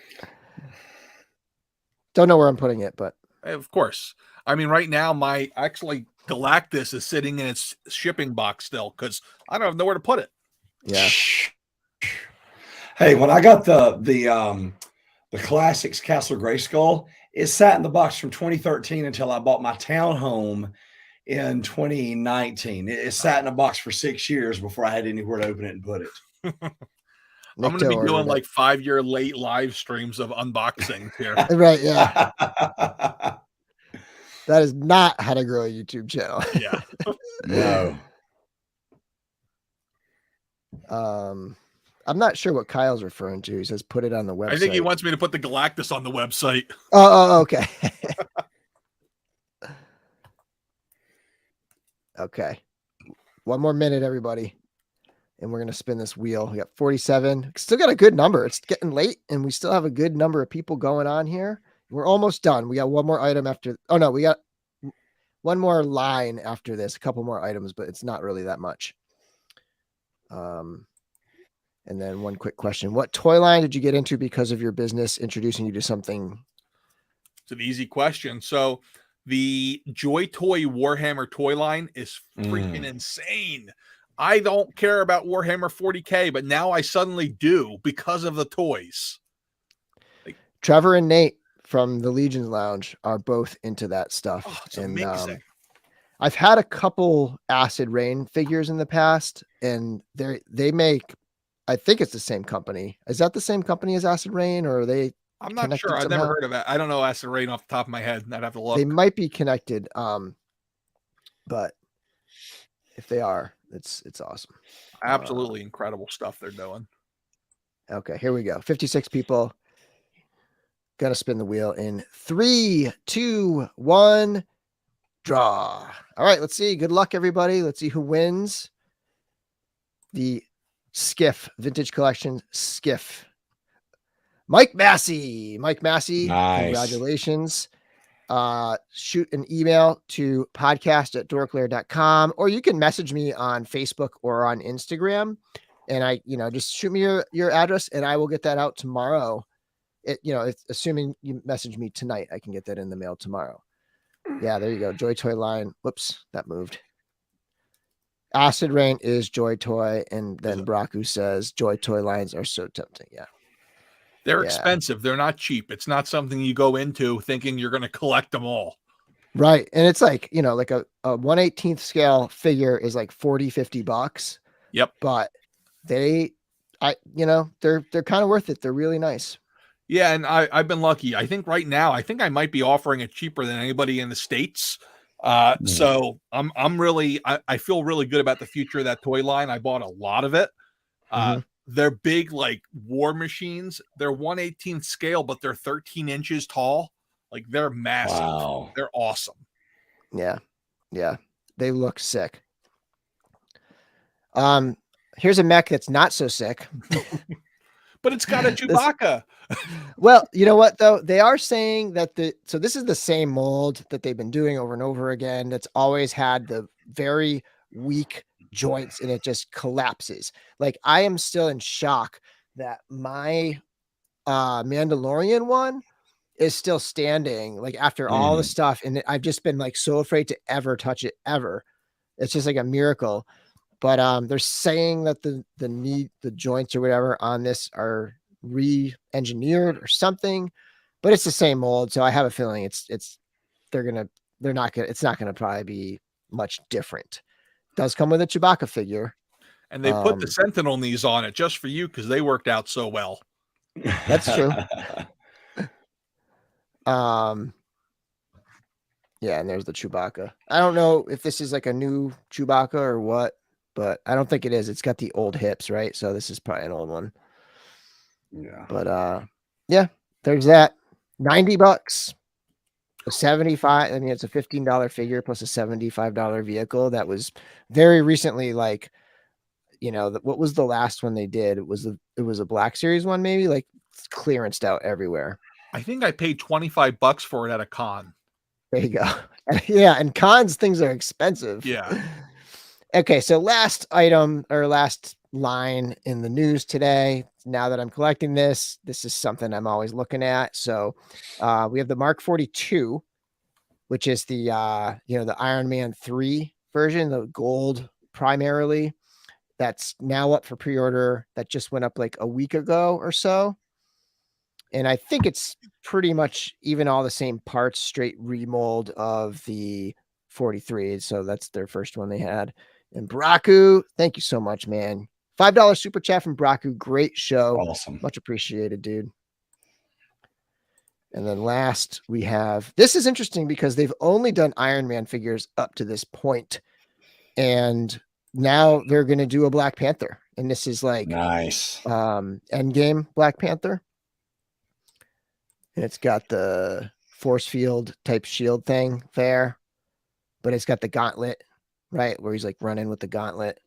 Don't know where I'm putting it, but of course. I mean, right now, my Galactus is sitting in its shipping box still because I don't know where to put it. Yeah. Hey, when I got the Classics Castle Grayskull, it sat in the box from 2013 until I bought my townhome in 2019. It sat in a box for 6 years before I had anywhere to open it and put it. I'm going to be doing like 5-year late live streams of unboxings here. Right, yeah. That is not how to grow a YouTube channel. Yeah. No. I'm not sure what Kyle's referring to. He says put it on the website. I think he wants me to put the Galactus on the website. Oh, okay. Okay. 1 more minute, everybody. And we're going to spin this wheel. We got 47. Still got a good number. It's getting late, and we still have a good number of people going on here. We're almost done. We got one more item after. Oh, no, we got one more line after this. A couple more items, but it's not really that much. And then one quick question. What toy line did you get into because of your business introducing you to something? It's an easy question. So the Joy Toy Warhammer toy line is freaking insane. I don't care about Warhammer 40K, but now I suddenly do because of the toys. Trevor and Nate from the Legions Lounge are both into that stuff. Oh, it's amazing. I've had a couple Acid Rain figures in the past, and they make, I think it's the same company. Is that the same company as Acid Rain, or are they? I'm not sure. I've never heard of it. I don't know Acid Rain off the top of my head. I'd have to look. They might be connected, but if they are, it's awesome. Absolutely incredible stuff they're doing. Okay, here we go. 56 people. Gonna spin the wheel in 3, 2, 1. Draw. All right, let's see. Good luck, everybody. Let's see who wins the Skiff Vintage Collection Skiff. Mike Massey. Mike Massey, nice. Congratulations. Shoot an email to podcast@dorklair.com, or you can message me on Facebook or on Instagram, and just shoot me your address and I will get that out tomorrow. It's assuming you message me tonight, I can get that in the mail tomorrow. Yeah, there you go. Joy Toy line. Whoops, that moved. Acid Rain is Joy Toy, and then Braku says Joy Toy lines are so tempting. Yeah. They're expensive. They're not cheap. It's not something you go into thinking you're going to collect them all. Right. And it's like, like a 1/18 scale figure is like $40-$50. Yep. But they're kind of worth it. They're really nice. Yeah. And I've been lucky. I think right now, I might be offering it cheaper than anybody in the States. So I feel really good about the future of that toy line. I bought a lot of it. They're big, like war machines. They're 1/18 scale, but they're 13 inches tall. Like they're massive. Wow. They're awesome. Yeah. Yeah. They look sick. Here's a mech that's not so sick. But it's got a Chewbacca. Well, you know what though? They are saying that so this is the same mold that they've been doing over and over again. That's always had the very weak joints and it just collapses. Like I am still in shock that my Mandalorian one is still standing like after all the stuff, and I've just been like so afraid to ever touch it ever. It's just like a miracle. But they're saying that the joints or whatever on this are re-engineered or something, but it's the same mold, so I have a feeling it's not gonna probably be much different. It does come with a Chewbacca figure, and they put the Sentinel knees on it just for you because they worked out so well. That's true. Yeah, and there's the Chewbacca. I don't know if this is like a new Chewbacca or what, but I don't think it is. It's got the old hips, right? So this is probably an old one. Yeah. But yeah, there's that. $90. A 75. I mean, it's a $15 figure plus a $75 vehicle. That was very recently, like, you know, what was the last one they did? It was a Black Series one, maybe, like clearanced out everywhere. I think I paid $25 for it at a con. There you go. Yeah, and cons things are expensive. Yeah. Okay, so last item or last line in the news today. Now that I'm collecting this is something I'm always looking at. So we have the Mark 42, which is the the Iron Man 3 version, the gold primarily. That's now up for pre-order. That just went up like a week ago or so. And I think it's pretty much even all the same parts, straight remold of the 43. So that's their first one they had. And Braku, thank you so much, man. $5 super chat from Braku. Great show. Awesome. Much appreciated, dude. And then last we have, this is interesting because they've only done Iron Man figures up to this point. And now they're going to do a Black Panther. And this is like nice. Endgame Black Panther. And it's got the force field type shield thing there, but it's got the gauntlet, right? Where he's like running with the gauntlet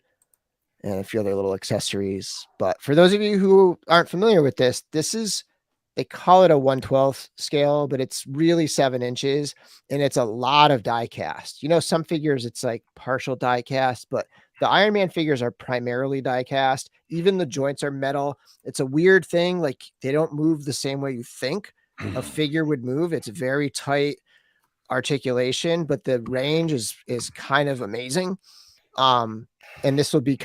and a few other little accessories. But for those of you who aren't familiar with this, they call it a 1/12 scale, but it's really 7 inches and it's a lot of die cast. You know, some figures it's like partial die cast, but the Iron Man figures are primarily die cast. Even the joints are metal. It's a weird thing. Like they don't move the same way you think a figure would move. It's very tight articulation, but the range is kind of amazing. And this will be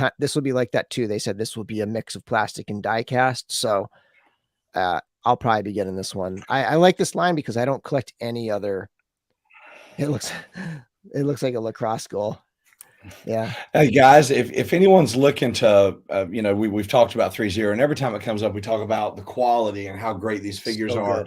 like that too. They said this will be a mix of plastic and die cast. So I'll probably be getting this one. I like this line because I don't collect any other. It looks like a lacrosse goal. Yeah. Hey guys, if anyone's looking to, we've talked about ThreeZero, and every time it comes up, we talk about the quality and how great these figures are.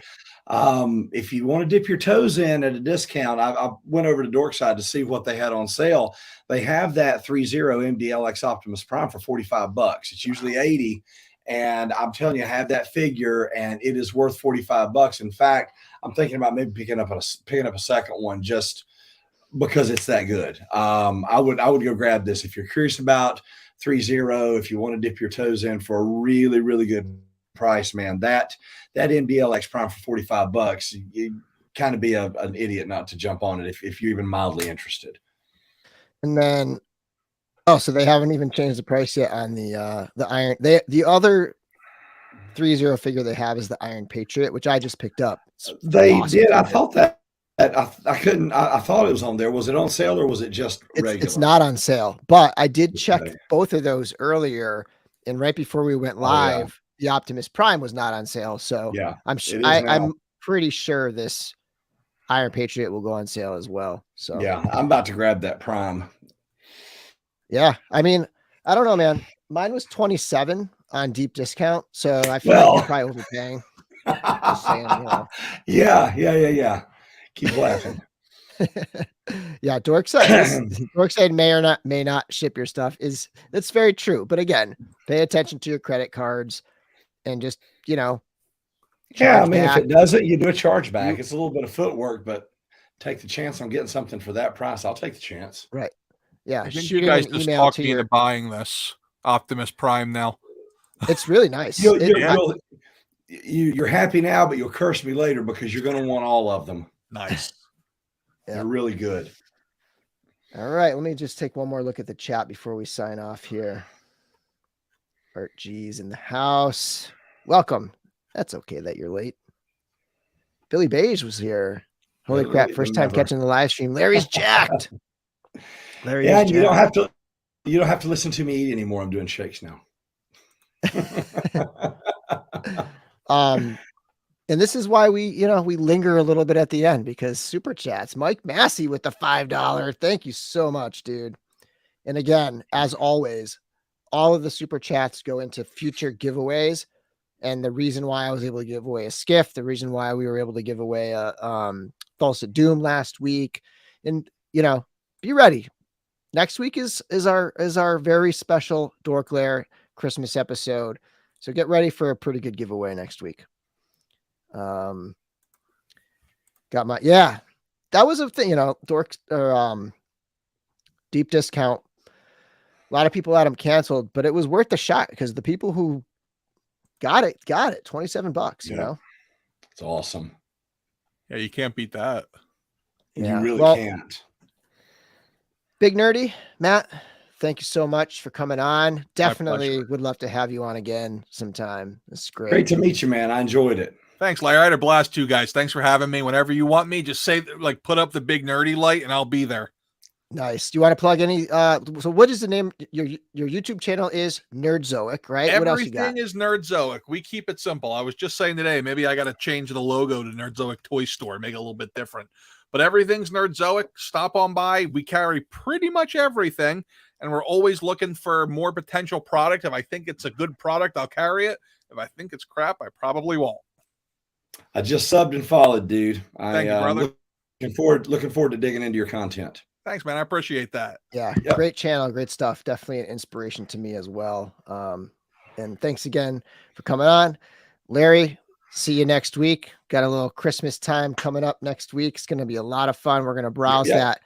If you want to dip your toes in at a discount, I went over to Dorkside to see what they had on sale. They have that ThreeZero MDLX Optimus Prime for $45. It's usually $80. And I'm telling you, I have that figure and it is worth $45. In fact, I'm thinking about maybe picking up a second one just because it's that good. I would go grab this. If you're curious about ThreeZero, if you want to dip your toes in for a really, really good price, man, that MDLX Prime for $45, you kind of be an idiot not to jump on it if you're even mildly interested. And then, so they haven't even changed the price yet on the Iron. The other ThreeZero figure they have is the Iron Patriot, which I just picked up. They awesome did. Figure. I thought that. I couldn't. I thought it was on there. Was it on sale or was it just regular? It's not on sale, but I did check both of those earlier, and right before we went live, the Optimus Prime was not on sale. So yeah, I'm pretty sure this Iron Patriot will go on sale as well. So yeah, I'm about to grab that Prime. Yeah, I mean, I don't know, man. Mine was 27 on deep discount, so I feel like you're probably overpaying. Just saying, you know. Yeah. Keep laughing. Yeah, Dorkside may not ship your stuff. That's very true. But again, pay attention to your credit cards and just, Yeah, I mean, if it doesn't, you do a chargeback. It's a little bit of footwork, but take the chance on getting something for that price. I'll take the chance. Right. Yeah. I think you guys just talked me into buying this Optimus Prime now. It's really nice. You're happy now, but you'll curse me later because you're going to want all of them. Nice. Yeah. They're really good. All right, let me just take one more look at the chat before we sign off here. Art G's in the house. Welcome. That's okay that you're late. Billy Beige was here. Holy crap! First time catching the live stream. Larry's jacked. Larry, yeah, you don't have to. You don't have to listen to me eat anymore. I'm doing shakes now. And this is why we linger a little bit at the end, because super chats. Mike Massey with the $5. Thank you so much, dude. And again, as always, all of the super chats go into future giveaways. And the reason why I was able to give away a skiff, the reason why we were able to give away a False of Doom last week, and be ready. Next week is our very special DorkLair Christmas episode. So get ready for a pretty good giveaway next week. That was a thing, Dork or deep discount. A lot of people had them canceled, but it was worth the shot because the people who got it. $27, you know. It's awesome. Yeah, you can't beat that. Yeah. You really can't. Big Nerdy, Matt, thank you so much for coming on. Definitely would love to have you on again sometime. It's great. Great to meet you, man. I enjoyed it. Thanks, Lair. I had a blast too, guys. Thanks for having me. Whenever you want me, just say, put up the Big Nerdy light and I'll be there. Nice. Do you want to plug any? So what is the name? Your YouTube channel is Nerdzoic, right? Everything what else you got? is Nerdzoic. We keep it simple. I was just saying today, maybe I got to change the logo to Nerdzoic Toy Store, make it a little bit different. But everything's Nerdzoic. Stop on by. We carry pretty much everything, and we're always looking for more potential product. If I think it's a good product, I'll carry it. If I think it's crap, I probably won't. I just subbed and followed, dude. Thank you, brother. Looking forward to digging into your content. Thanks, man. I appreciate that. Yeah, Great channel, great stuff. Definitely an inspiration to me as well. And thanks again for coming on, Larry. See you next week. Got a little Christmas time coming up next week. It's going to be a lot of fun. We're going to browse that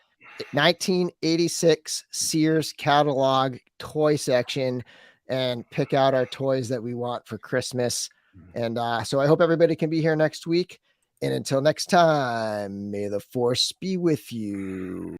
1986 Sears catalog toy section and pick out our toys that we want for Christmas. And so I hope everybody can be here next week. And until next time, may the force be with you.